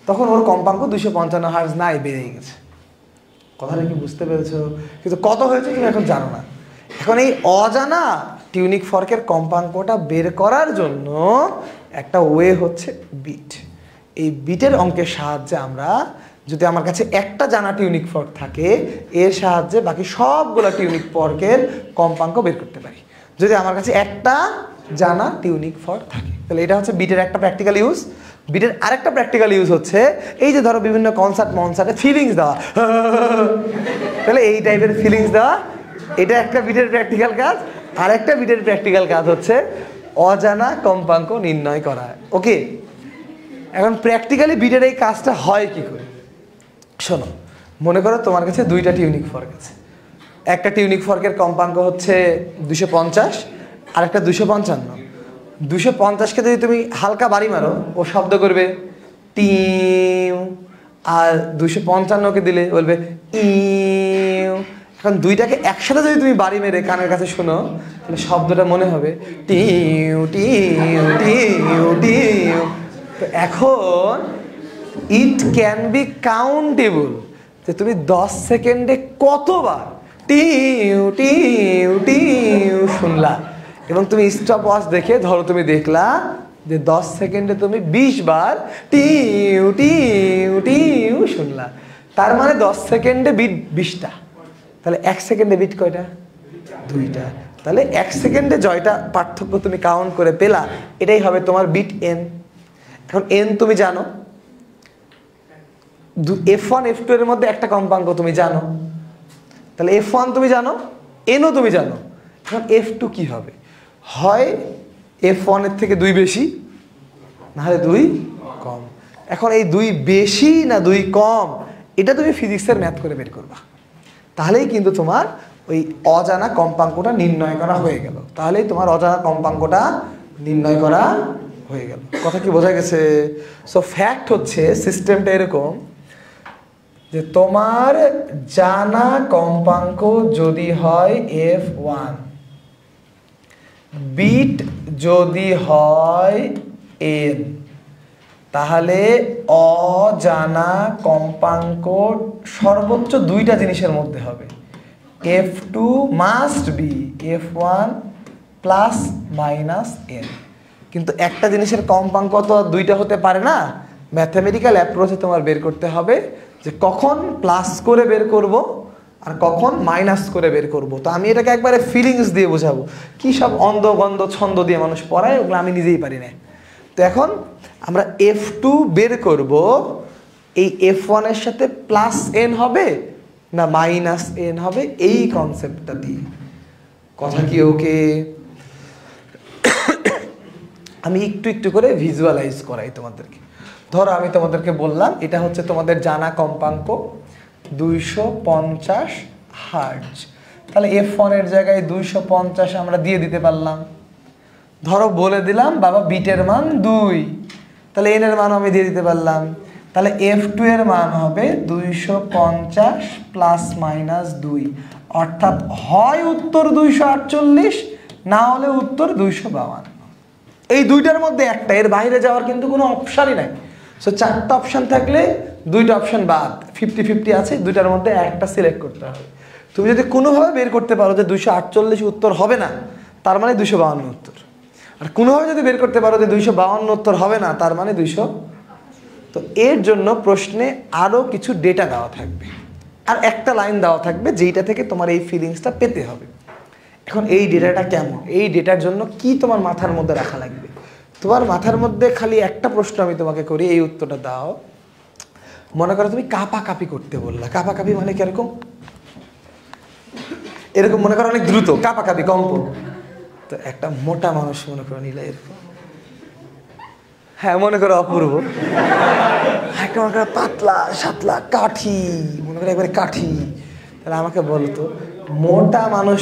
তখন ওর কম্পাঙ্ক 255 হার্জ নাই, বেড়ে গেছে। কথাটা কি বুঝতে পেরেছো? কিন্তু কত হয়েছে তুমি এখন জানো না। এখন এই অজানা টিউনিক ফর্কের কম্পাঙ্কটা বের করার জন্য একটা ওয়ে হচ্ছে বিট। এই বিটের অঙ্কের সাহায্যে আমরা, যদি আমার কাছে একটা জানা টিউনিক ফর্ক থাকে, এর সাহায্যে বাকি সবগুলো টিউনিক ফর্কের কম্পাঙ্ক বের করতে পারি, যদি আমার কাছে একটা জানা টিউনিক ফর্ক থাকে। তাহলে এটা হচ্ছে বিটের একটা প্র্যাকটিক্যাল ইউজ। বিটের আরেকটা প্র্যাকটিক্যাল ইউজ হচ্ছে এই যে ধরো বিভিন্ন কনসার্টে ফিলিংস দেওয়া, তাহলে এই টাইপের ফিলিংস দেওয়া, এটা একটা বিটের প্র্যাকটিক্যাল কাজ। আর একটা বিটের প্র্যাকটিক্যাল কাজ হচ্ছে অজানা কম্পাঙ্ক নির্ণয় করা। ওকে, এখন প্র্যাকটিক্যালি বিটের এই কাজটা হয় কি করে শোনো। মনে করো তোমার কাছে দুইটা টিউনিক ফর্ক আছে, একটা টিউনিক ফর্কের কম্পাঙ্ক হচ্ছে 250 আর একটা 255। 250কে যদি তুমি হালকা বাড়ি মারো ও শব্দ করবে টিউ, আর 255কে দিলে বলবে ইউ। এখন দুইটাকে একসাথে যদি তুমি বাড়ি মেরে কানের কাছে শোনো, তাহলে শব্দটা মনে হবে টিউ টিউ টিউ টিউ। তো এখন ইট ক্যান বি কাউন্টেবল, যে তুমি 10 সেকেন্ডে কতবার টিউ টিউ টিউ শুনলা। এবং তুমি স্টপ ওয়াচ দেখে ধরো তুমি দেখলা যে 10 সেকেন্ডে তুমি 20 বার টিউ টিউ টিউ শুনলা। তার মানে 10 সেকেন্ডে বিট 20টা, তাহলে 1 সেকেন্ডে বিট কয়টা? 2টা। তাহলে 1 সেকেন্ডে জয়টা পার্থক্য তুমি কাউন্ট করে পেলা, এটাই হবে তোমার বিট এন। এখন এন তুমি জানো, F1 F2 এর মধ্যে একটা কম্পাঙ্ক তুমি জানো, তাহলে F1 তুমি জানো, এনও তুমি জানো। এখন F2 কি হবে? হয় F1 এর থেকে 2 বেশি, নাহলে 2 কম। এখন এই 2 বেশি না 2 কম, এটা তুমি ফিজিক্সের ম্যাথ করে বের করবা, তাহলেই কিন্তু তোমার ওই অজানা কম্পাঙ্কটা নির্ণয় করা হয়ে গেল। তাহলেই তোমার অজানা কম্পাঙ্কটা নির্ণয় করা হয়ে গেল। কথা কি বোঝা গেছে? সো ফ্যাক্ট হচ্ছে সিস্টেমটা এরকম যে তোমার জানা কম্পাঙ্ক যদি হয় F1, বিট যদি হয় n, তাহলে অজানা কম্পাঙ্ক সর্বোচ্চ দুইটা জিনিসের মধ্যে হবে। f2 must be f1 plus minus n। কিন্তু একটা জিনিসের কম্পাঙ্ক তো দুইটা হতে পারে না। ম্যাথমেটিক্যাল অ্যাপ্রোচে তোমার বের করতে হবে যে কখন প্লাস করে বের করব আর কখন মাইনাস করে বের করব। তো আমি এটাকে একবারে ফিলিংস দিয়ে বোঝাবো। কি সব অন্ধ গন্ধ ছন্দ দিয়ে মানুষ পড়ায়, ওগুলো আমি নিজেই পারি না। তো এখন আমরা f2 বের করব, এই f1 এর সাথে প্লাস n হবে না মাইনাস n হবে, এই কনসেপ্টটা দিয়ে। কথা কি ওকে? আমি একটু একটু করে ভিজুয়ালাইজ করাই তোমাদেরকে। ধরো আমি তোমাদেরকে বললাম এটা হচ্ছে তোমাদের জানা কম্পাঙ্ক 250 হার্টজ। তাহলে f1 এর জায়গায় 250 আমরা দিয়ে দিতে পারলাম। ধরো বলে দিলাম বাবা বিটের মান 2, তাহলে n এর মান আমি দিয়ে দিতে পারলাম। তাহলে f2 এর মান হবে 250 প্লাস মাইনাস 2, অর্থাৎ হয় উত্তর 248, না হলে উত্তর 252। এই দুইটার মধ্যে একটা, এর বাইরে যাওয়ার কিন্তু কোনো অপশানই নাই। সো চারটা অপশান থাকলে দুইটা অপশান বাদ, 50-50 আছে, দুইটার মধ্যে একটা সিলেক্ট করতে হবে। তুমি যদি কোনোভাবে বের করতে পারো যে 248 উত্তর হবে না, তার মানে 252 উত্তর। আর কোনোভাবে যদি বের করতে পারো যে 252 উত্তর হবে না, তার মানে 200। তো এর জন্য প্রশ্নে আরও কিছু ডেটা দেওয়া থাকবে আর একটা লাইন দেওয়া থাকবে যেইটা থেকে তোমার এই ফিলিংসটা পেতে হবে। এখন এই ডেটাটা কেমন, এই ডেটার জন্য কি তোমার মাথার মধ্যে রাখা লাগবে? তোমার মাথার মধ্যে খালি একটা প্রশ্ন আমি তোমাকে করি, এই উত্তরটা দাও। মনে করো তুমি কাঁপাকাঁপি করতে বললা। কাঁপাকাঁপি মানে কিরকম? এরকম মনে করো অনেক দ্রুত কাঁপাকাঁপি, কম্প। তো একটা মোটা মানুষ মনে করো নিলে এরকম, হ্যাঁ মনে করো অপূর্ব, একটা মনে করো পাতলা সাতলা কাঠি, মনে করো একবারে কাঠি। তাহলে আমাকে বলতো মোটা মানুষ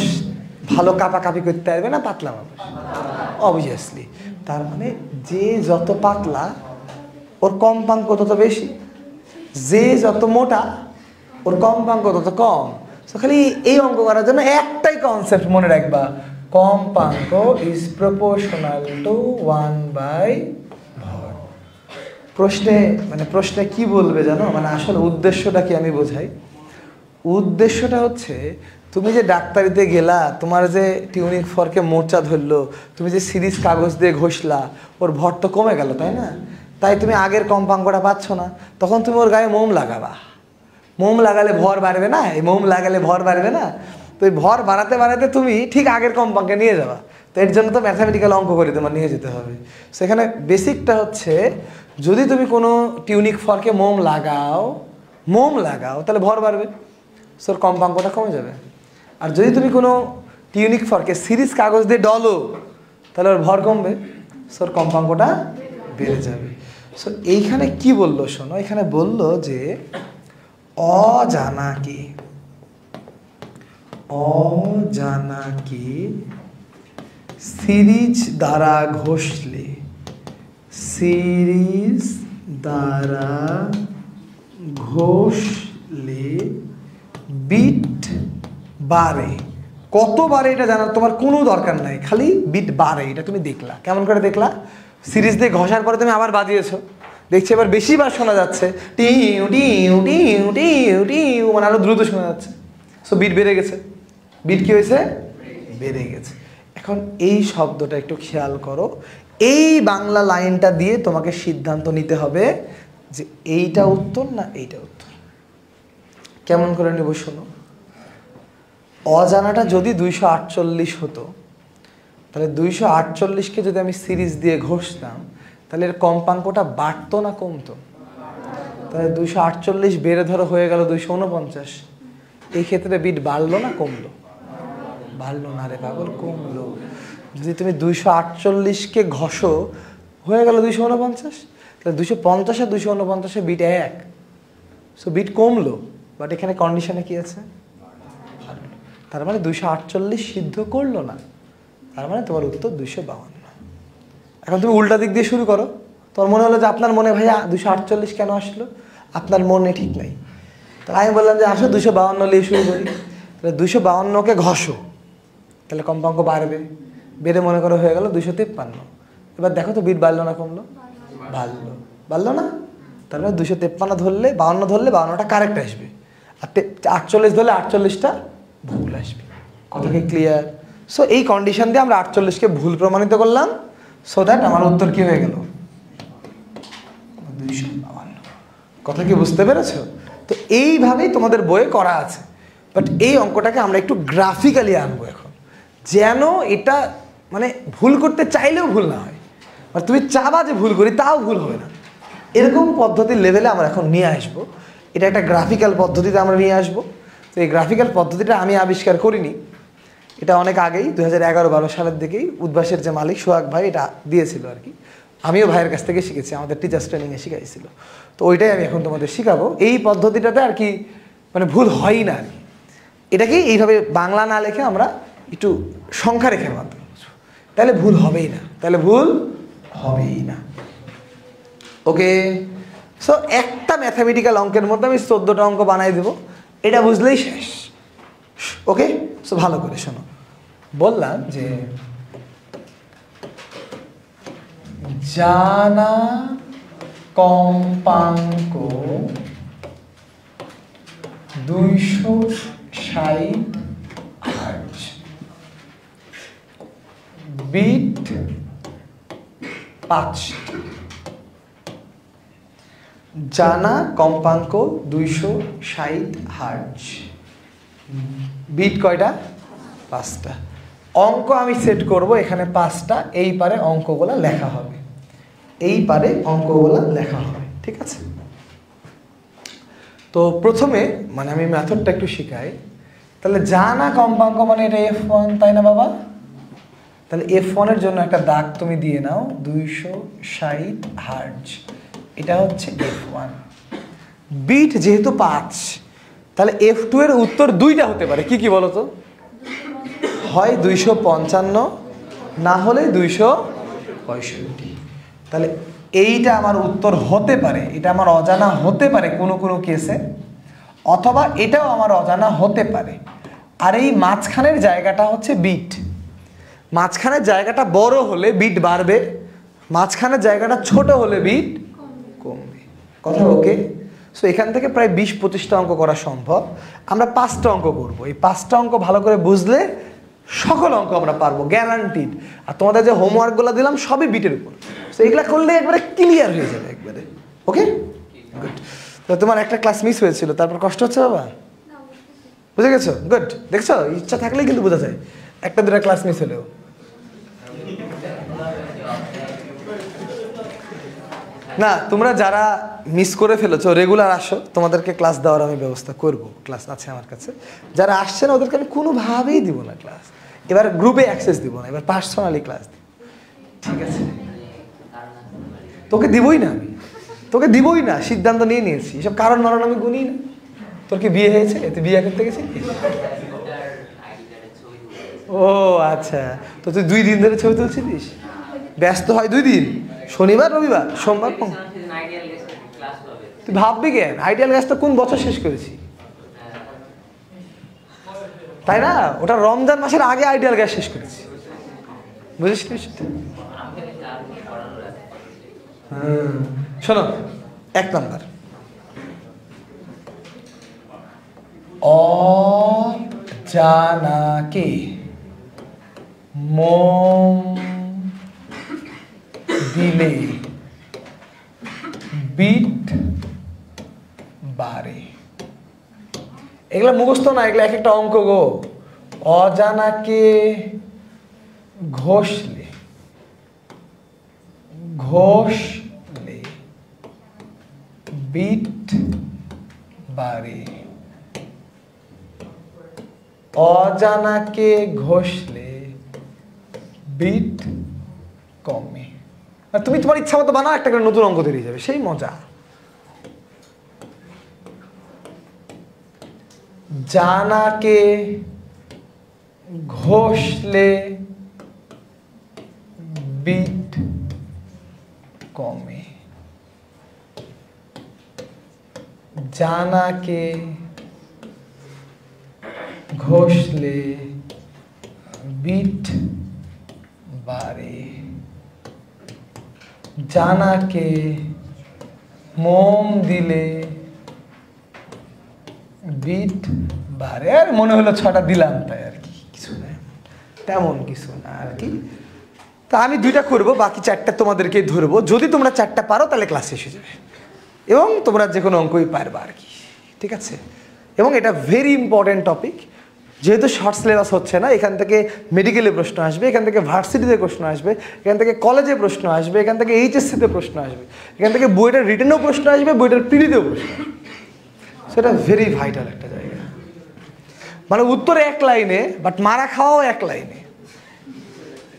ভালো কাঁপাকাঁপি করতে পারবে না পাতলা মানুষ? অবভিয়াসলি। তার মানে যে যত পাতলা ওর কম্পাঙ্ক তত বেশি, যে যত মোটা ওর কম্পাঙ্ক তত কম। তো খালি এই অঙ্ক করার জন্য একটাই কনসেপ্ট মনে রাখবা, কম্পাঙ্ক ইজ প্রপোর্শনাল টু 1/ভর। প্রশ্নে কি বলবে জানো, মানে আসলে উদ্দেশ্যটা কি আমি বোঝাই। উদ্দেশ্যটা হচ্ছে তুমি যে ডাক্তারিতে গেলা, তোমার যে টিউনিক ফর্কে মোর্চা ধরলো, তুমি যে সিরিজ কাগজ দিয়ে ঘষলা, ওর ভর তো কমে গেল, তাই না? তাই তুমি আগের কম্পাঙ্কটা পাচ্ছ না, তখন তুমি ওর গায়ে মোম লাগাবা। মোম লাগালে ভর বাড়বে না? এই মোম লাগালে ভর বাড়বে না? তো এই ভর বাড়াতে বাড়াতে তুমি ঠিক আগের কম্পাঙ্কে নিয়ে যাবা। তো এর জন্য তো ম্যাথামেটিক্যাল অঙ্ক করে তোমার নিয়ে যেতে হবে। সেখানে বেসিকটা হচ্ছে, যদি তুমি কোনো টিউনিক ফর্কে মোম লাগাও তাহলে ভর বাড়বে, সোর কম্পাঙ্কটা কমে যাবে। আর যদি তুমি কোনো টিউনিক ফর্কে সিরিজ কাগজ দিয়ে ডলো, তাহলে ওর ভর কমবে, সোর কম্পাঙ্কটা বেড়ে যাবে। সো এইখানে কি বললো শোনো, এখানে বললো যে অজানাকে সিরিজ দ্বারা ঘষলে বিট বাড়ে। কত বাড়ে এটা জানার তোমার কোনো দরকার নাই, খালি বিট বাড়ে এটা তুমি দেখলা। কেমন করে দেখলা? সিরিজ দিয়ে ঘষার পরে তুমি আবার বাজিয়েছো, দেখছি এবার বেশিবার শোনা যাচ্ছে, টিউ টিউ টিউ টিউ টিউ, মানে আরো দ্রুত শোনা যাচ্ছে। সো বিট বেড়ে গেছে। বিট কি হয়েছে? বেড়ে গেছে। এখন এই শব্দটা একটু খেয়াল করো, এই বাংলা লাইনটা দিয়ে তোমাকে সিদ্ধান্ত নিতে হবে যে এইটা উত্তর না এইটা উত্তর। কেমন করে নেব শোনো, অজানাটা যদি 248 হতো, তাহলে 248কে যদি আমি সিরিজ দিয়ে ঘষতাম, তাহলে এর কম্পাঙ্কটা বাড়তো না কমতো? তাহলে 248 বেড়ে ধরো হয়ে গেল 249। এই ক্ষেত্রে বিট বাড়লো না কমলো? বাড়লো না রে পাগল, কমলো। যদি তুমি 248কে ঘষো হয়ে গেল 249, তাহলে 250 আর 249 বিট এক। সো বিট কমলো, বাট এখানে কন্ডিশনে কি আছে? তার মানে 248 সিদ্ধ করলো না, তার মানে তোমার উত্তর 252। এখন তুমি উল্টা দিক দিয়ে শুরু করো। তোমার মনে হলো যে আপনার মনে ভাইয়া 248 কেন আসলো, আপনার মনে ঠিক নাই। তাহলে আমি বললাম যে আসো 252 নিয়ে শুরু করি। তাহলে 252কে ঘষো, তাহলে কম্পাঙ্ক বাড়বে। বেড়ে মনে করো হয়ে গেল 253। এবার দেখো তো বিট বাড়লো না কমলো? বাড়লো না? তারপরে 253 ধরলে 52 ধরলে 52টা কারেক্ট আসবে, আর 48 ধরলে 48টা ভুল আসবে। কথা কি ক্লিয়ার? সো এই কন্ডিশন দিয়ে আমরা 48কে ভুল প্রমাণিত করলাম, সো দ্যাট আমার উত্তর কি হয়ে গেল? 252। কথা কি বুঝতে পেরেছো? তো এইভাবেই তোমাদের বইয়ে করা আছে, বাট এই অঙ্কটাকে আমরা একটু গ্রাফিক্যালি আনবো এখন, যেন এটা মানে ভুল করতে চাইলেও ভুল না হয়, আর তুমি চাবা যে ভুল করি তাও ভুল হবে না, এরকম পদ্ধতির লেভেলে আমরা এখন নিয়ে আসবো। এটা একটা গ্রাফিক্যাল পদ্ধতিতে আমরা নিয়ে আসবো। তো এই গ্রাফিক্যাল পদ্ধতিটা আমি আবিষ্কার করিনি, এটা অনেক আগেই 2011-12 সালের দিকেই উদ্ভাসের যে মালিক সোহাগ ভাই এটা দিয়েছিল আর কি। আমিও ভাইয়ের কাছ থেকে শিখেছি, আমাদের টিচার্স ট্রেনিংয়ে শিখাইছিল। তো ওইটাই আমি এখন তোমাদের শিখাবো। এই পদ্ধতিটাতে আর কি মানে ভুল হয়ই না আর কি। এটাকেই এইভাবে বাংলা না লিখে আমরা একটু সংখ্যা রেখে মাধ্যমে বুঝবো, তাহলে ভুল হবেই না। ওকে, সো একটা ম্যাথামেটিক্যাল অঙ্কের মধ্যে আমি 14টা অঙ্ক বানাই দেবো, এটা বুঝলেই শেষ। ওকে, সো ভালো করে শোনো। বললাম যে জানা কম্পাঙ্ক 260 হার্টজ, বিট 5। জানা কম্পাঙ্ক 260 হার্টজ, বিট কয়টা? 5টা। অঙ্ক আমি সেট করব এখানে 5টা, এই পারে অঙ্কগুলো লেখা হবে, ঠিক আছে? তো প্রথমে মানে আমি মেথডটা একটু শিখাই। তাহলে জানা কম্পাঙ্ক মানে এটা F1, তাই না বাবা? তাহলে F1 এর জন্য একটা দাগ তুমি দিয়ে নাও, 260 হার্টজ, এটা হচ্ছে F1। বিট যেহেতু 5, তাহলে F2 এর উত্তর 2টা হতে পারে। কি কি বলো তো? হয় 255, না হলে 265। তাহলে এইটা আমার উত্তর হতে পারে, এটা আমার অজানা হতে পারে কোনো কোনো কেসে, অথবা এটাও আমার অজানা হতে পারে। আর এই মাঝখানের জায়গাটা হচ্ছে বিট। মাঝখানের জায়গাটা বড় হলে বিট বাড়বে, মাঝখানের জায়গাটা ছোট হলে বিট কমবে। কথা ওকে? সো এখান থেকে প্রায় 20-25টা অঙ্ক করা সম্ভব। আমরা 5টা অঙ্ক করব। এই 5টা অঙ্ক ভালো করে বুঝলে সকল অঙ্ক আমরা পারবো, গ্যারান্টিড। আর তোমাদের যে হোমওয়ার্কগুলো দিলাম সবই বিটের উপর, সো এগুলো করলে একবারে ক্লিয়ার হয়ে যাবে একবারে। ওকে, গুড। তো তোমার একটা ক্লাস মিস হয়েছিল, তারপর কষ্ট হচ্ছে বাবা? বুঝে গেছো? গুড। দেখছো, ইচ্ছা থাকলেই কিন্তু বোঝা যায়, 1-2টা ক্লাস মিস হলেও। না, তোমরা যারা মিস করে ফেলেছো রেগুলার আসো, তোমাদেরকে ক্লাস দেওয়ার আমি ব্যবস্থা করব, ক্লাস আছে আমার কাছে। যারা আসছে না ওদেরকে আমি কোনোভাবেই দিব না ক্লাস, এবার গ্রুপে অ্যাক্সেস দিব না, এবার পার্সোনালি ক্লাস দিব, ঠিক আছে? তোকে দিবই না, তোকে দিবই না, সিদ্ধান্ত নিয়ে নিয়েছি। এসব কারণ মারণ আমি গুনি না। তোর কি বিয়ে হয়েছে? তুই বিয়ে করতে গেছিস? ও আচ্ছা, তো তুই 2 দিন ধরে ছবি তুলছিলিস? ব্যস্ত হয় 2 দিন, শনিবার রবিবার, সোমবার। তুই ভাববি কেন? আইডিয়াল গ্যাস তো কোন বছর শেষ করেছি, তাই না? ওটা রমজান মাসের আগে আইডিয়াল গ্যাস শেষ করেছি, বুঝিস? শোনো, 1 নাম্বার, অজানাকে মোম দিলে বিট বাড়ে। এগুলা মুখস্থ না, এগুলা এক একটা অঙ্ক গো। অজানাকে ঘষলে বিট বাড়ে, অজানাকে ঘষলে বিট কমে। তুমি তোমার ইচ্ছা মতো বানাও, একটা করে নতুন অঙ্ক তৈরি যাবে, সেই মজা। জানাকে ঘষলে বিট কমে, জানাকে ঘষলে বিট বাড়ে, জানাকে মোম দিলে বিট বাড়ে। আর মনে হলো 6টা দিলাম তাই আর কি, কিছু না, তেমন কিছু না আর কি। তা আমি 2টা করবো, বাকি 4টা তোমাদেরকে ধরবো। যদি তোমরা 4টা পারো তাহলে ক্লাস শেষ হয়ে যাবে এবং তোমরা যে কোনো অঙ্কই পারবা আর কি, ঠিক আছে। এবং এটা ভেরি ইম্পর্টেন্ট টপিক, যেহেতু শর্ট সিলেবাস হচ্ছে না, এখান থেকে মেডিকেলে প্রশ্ন আসবে, এখান থেকে ভার্সিটিতে প্রশ্ন আসবে, এখান থেকে কলেজে প্রশ্ন আসবে, এখান থেকে এইচএসসিতে প্রশ্ন আসবে, এখান থেকে বইটার রিটেনেও প্রশ্ন আসবে, বইটার পিডিতেও প্রশ্ন আসবে। সেটা ভেরি ভাইটাল একটা জায়গা, মানে উত্তর 1 লাইনে বাট মারা খাওয়াও 1 লাইনে,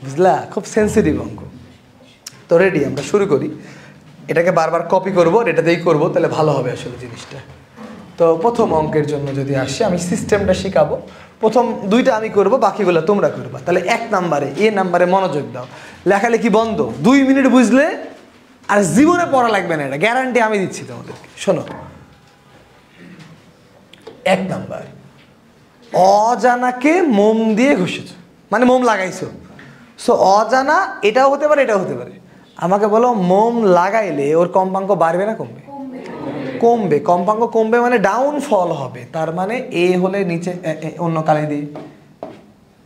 বুঝলা? খুব সেন্সিটিভ অঙ্ক। তো রেডি, আমরা শুরু করি। এটাকে বারবার কপি করবো, এটাতেই করবো, তাহলে ভালো হবে আসলে জিনিসটা। তো প্রথম অঙ্কের জন্য যদি আসি, আমি সিস্টেমটা শেখাবো। প্রথম 2টা আমি করব, বাকিগুলো তোমরা করবা। তাহলে 1 নাম্বারে, এ নাম্বারে মনোযোগ দাও, লেখালেখি বন্ধ। 2 মিনিট বুঝলে আর জীবনে পড়া লাগবে না, এটা গ্যারান্টি আমি দিচ্ছি তোমাদেরকে। শোনো, 1 নাম্বার, অজানাকে মোম দিয়ে ঘষেছ, মানে মোম লাগাইছো। সো অজানা এটাও হতে পারে, এটাও হতে পারে। আমাকে বলো, মোম লাগাইলে ওর কম্পাঙ্ক বাড়বে না কমবে? কমবে। কম্পাঙ্ক কমবে মানে ডাউনফল হবে, তার মানে এ হলে নিচে, অন্য কালে দিই,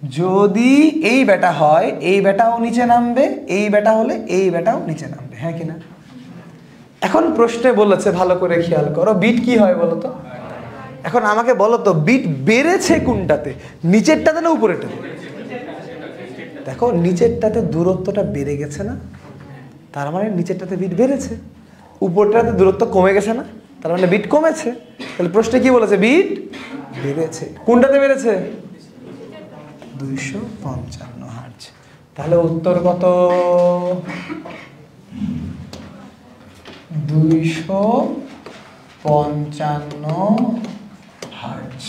যদি এই বেটা হয় এই বেটাও নিচে নামবে, এই বেটা হলে এই বেটাও নিচে নামবে, হ্যাঁ কিনা? এখন প্রশ্নে বলেছে, ভালো করে খেয়াল করো, বিট কি হয় বলো তো? এখন আমাকে বলো তো, বিট বেড়েছে কোনটাতে, নিচেরটাতে না উপরেরটাতে? দেখো, নিচেরটাতে দূরত্বটা বেড়ে গেছে না, তার মানে নিচেরটাতে বিট বেড়েছে। উপরটাতে দূরত্ব কমে গেছে না, তার মানে বিট কমেছে। তাহলে প্রশ্নে কি বলেছে? বিট বেড়েছে। কোনটাতে বেড়েছে? 255 হার্জ। তাহলে উত্তর কত? 255 হার্জ।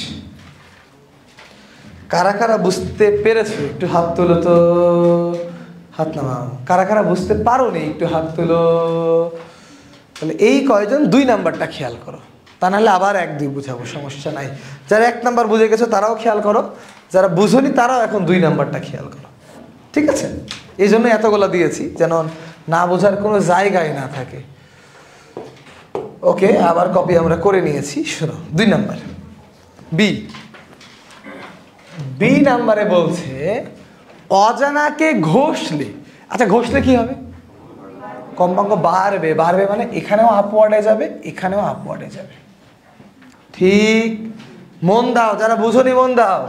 কারা কারা বুঝতে পেরেছো একটু হাত তুলো তো, হাত নামাও। কারা কারা বুঝতে পারো নি একটু হাত তুলো। তাহলে এই কয়জন 2 নাম্বারটা খেয়াল করো, তা নাহলে আবার 1 2 বুঝাবো, সমস্যা নাই। যারা 1 নাম্বার বুঝে গেছো তারাও খেয়াল করো, যারা বুঝোনি তারাও এখন 2 নাম্বারটা খেয়াল করো, ঠিক আছে? এই জন্য এতগুলো দিয়েছি, যেন না বোঝার কোনো জায়গায় না থাকে। ওকে, আবার কপি আমরা করে নিয়েছি। শোনো, 2 নাম্বার বি নাম্বারে বলছে অজানাকে ঘষলে। আচ্ছা, ঘষলে কি হবে? কম্পাঙ্ক বাড়বে। বাড়বে মানে এখানেও আপওয়ার্ডে যাবে, এখানেও আপওয়ার্ডে যাবে, ঠিক? মন দাও, যারা বুঝোনি মন দাও।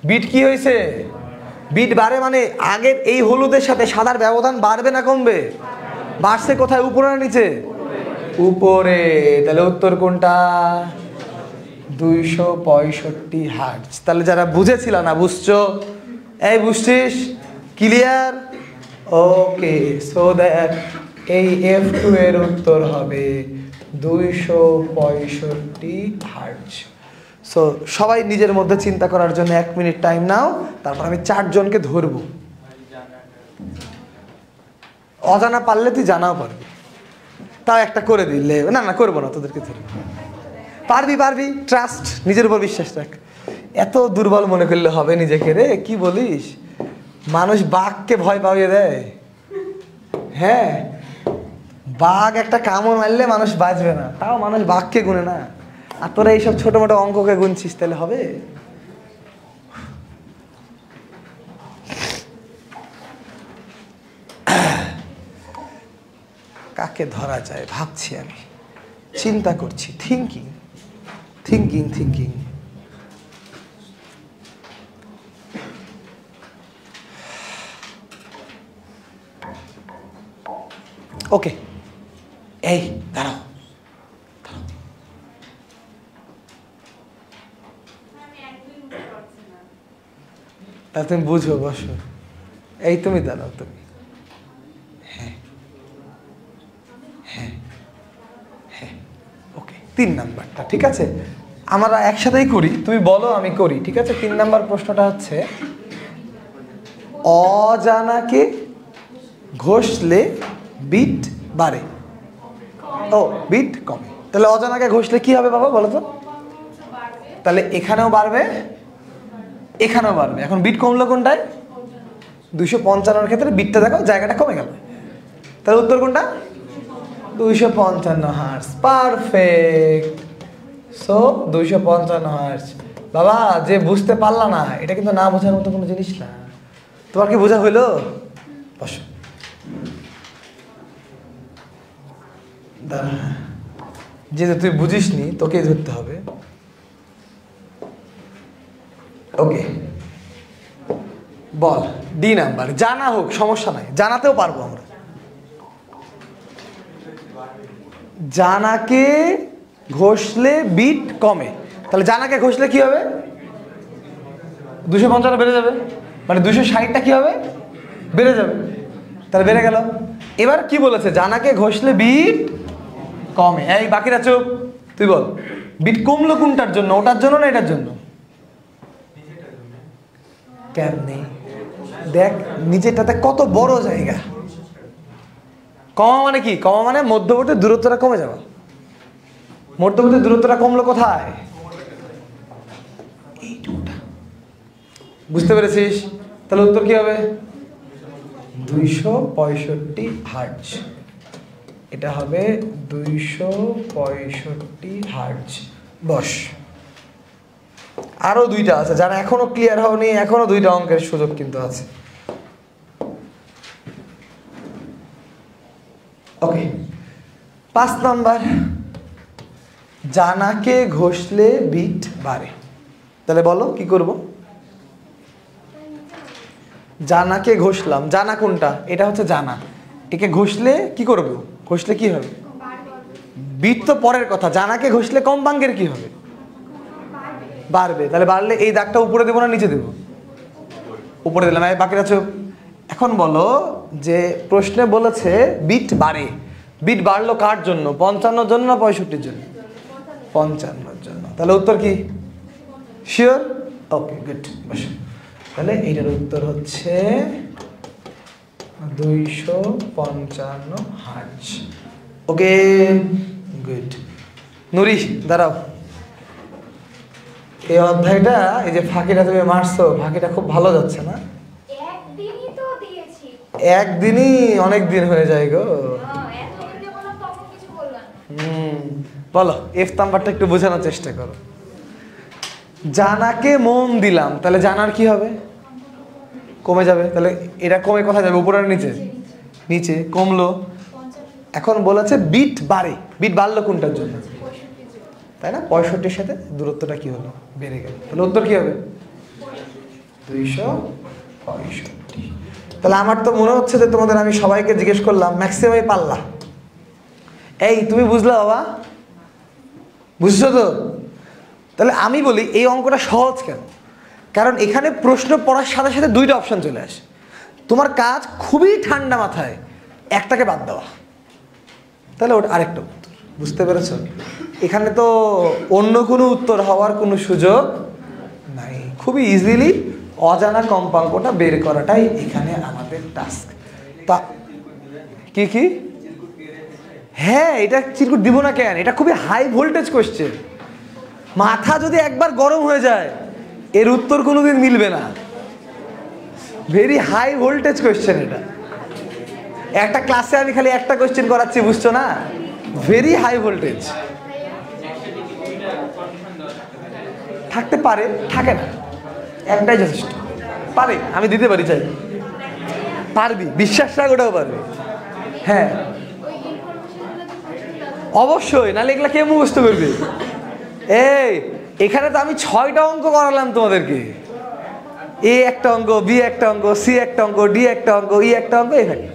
বিট কি হয়েছে? বিট বাড়ে মানে আগের এই হলুদের সাথে সাদার ব্যবধান বাড়বে না কমবে? বাড়ছে কোথায়, উপরে না নিচে? উপরে। তাহলে উত্তর কোনটা? 265 হার্টজ। তাহলে যারা বুঝেছিল না, বুঝছো? এই বুঝছিস? ক্লিয়ার? ওকে, সো দ্যাট এই F2 এর উত্তর হবে 265 হার্টজ। সো সবাই নিজের মধ্যে চিন্তা করার জন্য 1 মিনিট টাইম নাও, তারপর আমি 4 জনকে ধরবো। অজানা পারলে তুই জানাও পারবি, তাও একটা করে দিলে। না না, করবো না, তোদেরকে ধরবো। পারবি পারবি, ট্রাস্ট, নিজের উপর বিশ্বাস রাখ। এত দুর্বল মনে করলে হবে নিজেকে রে, কি বলিস? মানুষ বাঘকে ভয় পাইয়ে দেয়। হ্যাঁ, বাঘ একটা কামড় মারলে মানুষ বাঁচবে না, তাও মানুষ বাঘকে গুনে না। আর তোরা এইসব ছোট মোটো অঙ্ককে গুনছিস, তাহলে হবে? কাকে ধরা যায় ভাবছি, আমি চিন্তা করছি, থিঙ্কিং থিঙ্কিং থিঙ্কিং। ওকে, এই দাঁড়াও, তা তুমি বুঝো, বসো। এই তুমি দাঁড়াও, তুমি। হ্যাঁ হ্যাঁ হ্যাঁ, ওকে। 3 নাম্বারটা ঠিক আছে, আমরা একসাথেই করি, তুমি বলো আমি করি, ঠিক আছে? 3 নাম্বার প্রশ্নটা হচ্ছে অজানাকে ঘষলে বিট বাড়ে, ও বিট কমে। তাহলে অজানাকে ঘষলে কি হবে বাবা বলো তো? তাহলে এখানেও বাড়বে, এখানেও বাড়বে। এখন বিট কমলো কোনটায়? 255 ক্ষেত্রে বিটটা দেখো জায়গাটা কমে গেল, তাহলে উত্তর কোনটা? 255 হার্টজ। পারফেক্ট। So 255 hertz. বাবা যে বুঝতে পারলা না, এটা কিন্তু না বোঝার মতো কোনো জিনিস না। তোমার কি বোঝা হইলো? বসো। যেহেতু তুই বুঝিসনি, তোকেই ধরতে হবে। ওকে, বল। D number. জানা হোক, সমস্যা নাই, জানাতেও পারবো আমরা। জানাকে ঘষলে বিট কমে, তাহলে জানাকে ঘষলে কি হবে? 255 বেড়ে যাবে, মানে 260টা কি হবে? বেড়ে যাবে। তাহলে বেড়ে গেল। এবার কি বলেছে? জানাকে ঘষলে বিট কমে। এই বাকিরা চুপ, তুই বল বিট কমলো কোনটার জন্য? ওটার জন্য না এটার জন্য? কেমনে? দেখ নিচেটাতে কত বড় জায়গা। কমা মানে কি? কমা মানে মধ্যবর্তী দূরত্বটা কমে যাবে। মধ্যবর্তী দূরত্বটা কমলো কোথায়? এইটুকুটা। বুঝতে পেরেছিস? তাহলে উত্তর কি হবে? 265 হার্টজ। এটা হবে 265 হার্টজ। বস। আরো দুইটা আছে যারা এখনো ক্লিয়ার হয়নি, এখনো দুইটা অঙ্কের সুযোগ কিন্তু আছে। ওকে, 5 নাম্বার। জানাকে ঘষলে বিট বাড়ে। তাহলে বলো কি করব? জানাকে ঘষলাম, জানা কোনটা? এটা হচ্ছে জানা। একে ঘষলে কি করব? ঘষলে কি হবে? বিট তো পরের কথা। জানাকে ঘষলে কম্পাঙ্কের কি হবে? বাড়বে। তাহলে বাড়লে এই দাগটা উপরে দেবো না নিচে দেবো? উপরে দিলাম। বাকিরা চুপ। এখন বলো যে প্রশ্নে বলেছে বিট বাড়ে। বিট বাড়লো কার জন্য? 55 জন্য না 65 জন্য? 55 জন্য। তাহলে উত্তর কি? শিওর? ওকে, গুড। বসো। তাহলে এইটার উত্তর হচ্ছে 255 হার্টজ। ওকে, গুড। নুরি দাঁড়াও। এই অধ্যায়টা, এই যে ফাঁকিটা তুমি মারছো, ফাঁকিটা খুব ভালো যাচ্ছে না? একদিনই তো দিয়েছি। একদিনই অনেক দিন হয়ে যায় গো। বলো এফ নাম্বারটা একটু বোঝানোর চেষ্টা করো। জানাকে মন দিলাম, তাহলে জানার কি হবে? কমে যাবে। তাহলে এটা কমে কোথায় যাবে? উপরে আর নিচে? নিচে। কমলো। এখন বলেছে বিট বাড়ে। বিট বাড়লো কোনটার জন্য? তাই না? 65-র সাথে দূরত্বটা কি হলো? বেড়ে গেল। তাহলে উত্তর কি হবে? 265। তাহলে আমার তো মনে হচ্ছে যে তোমাদের আমি সবাইকে জিজ্ঞেস করলাম, ম্যাক্সিমামই পারলা। এই তুমি বুঝলা বাবা? বুঝছো তো? তাহলে আমি বলি এই অঙ্কটা সহজ কেন? কারণ এখানে প্রশ্ন পড়ার সাথে সাথে দুইটা অপশন চলে আসে। তোমার কাজ খুবই ঠান্ডা মাথায় একটাকে বাদ দেওয়া, তাহলে ওটা আরেকটা উত্তর। বুঝতে পেরেছ? এখানে তো অন্য কোনো উত্তর হওয়ার কোনো সুযোগ নাই। খুবই ইজিলি অজানা কম্পাঙ্কটা বের করাটাই এখানে আমাদের টাস্ক। তা কি কি? হ্যাঁ, এটা চিরকুট দিব না কেন? এটা খুবই হাই ভোল্টেজ কোশ্চেন। মাথা যদি একবার গরম হয়ে যায় এর উত্তর কোনোদিন মিলবে না। ভেরি হাই ভোল্টেজ কোশ্চেন এটা। একটা ক্লাসে আমি খালি একটা কোশ্চেন করাচ্ছি, বুঝছো না? Very high voltage. থাকতে পারে, থাকে না, একটাই যথেষ্ট। পারে, আমি দিতে পারি, চাই। পারবি, বিশ্বাস রাখ, ওটাও পারবি। হ্যাঁ অবশ্যই, নাহলে এগুলা কে মুখস্থ করবে? এই এখানে তো আমি 6টা অঙ্ক করালাম তোমাদেরকে। এ একটা অঙ্ক, বি একটা অঙ্ক, সি একটা অঙ্ক, ডি একটা অঙ্ক, ই একটা অঙ্ক, এখানে।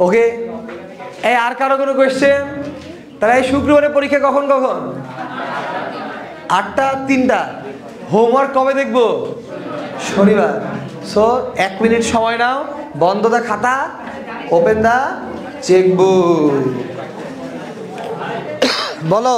ওকে, এই আর কারো কোনো কোয়েশ্চেন? তাহলে এই শুক্রবারে পরীক্ষা কখন কখন? 8টা 3টা। হোমওয়ার্ক কবে দেখবো? শনিবার। সো 1 মিনিট সময় নাও, বন্ধ দা খাতা, ওপেন দা চেকবুক। বলো।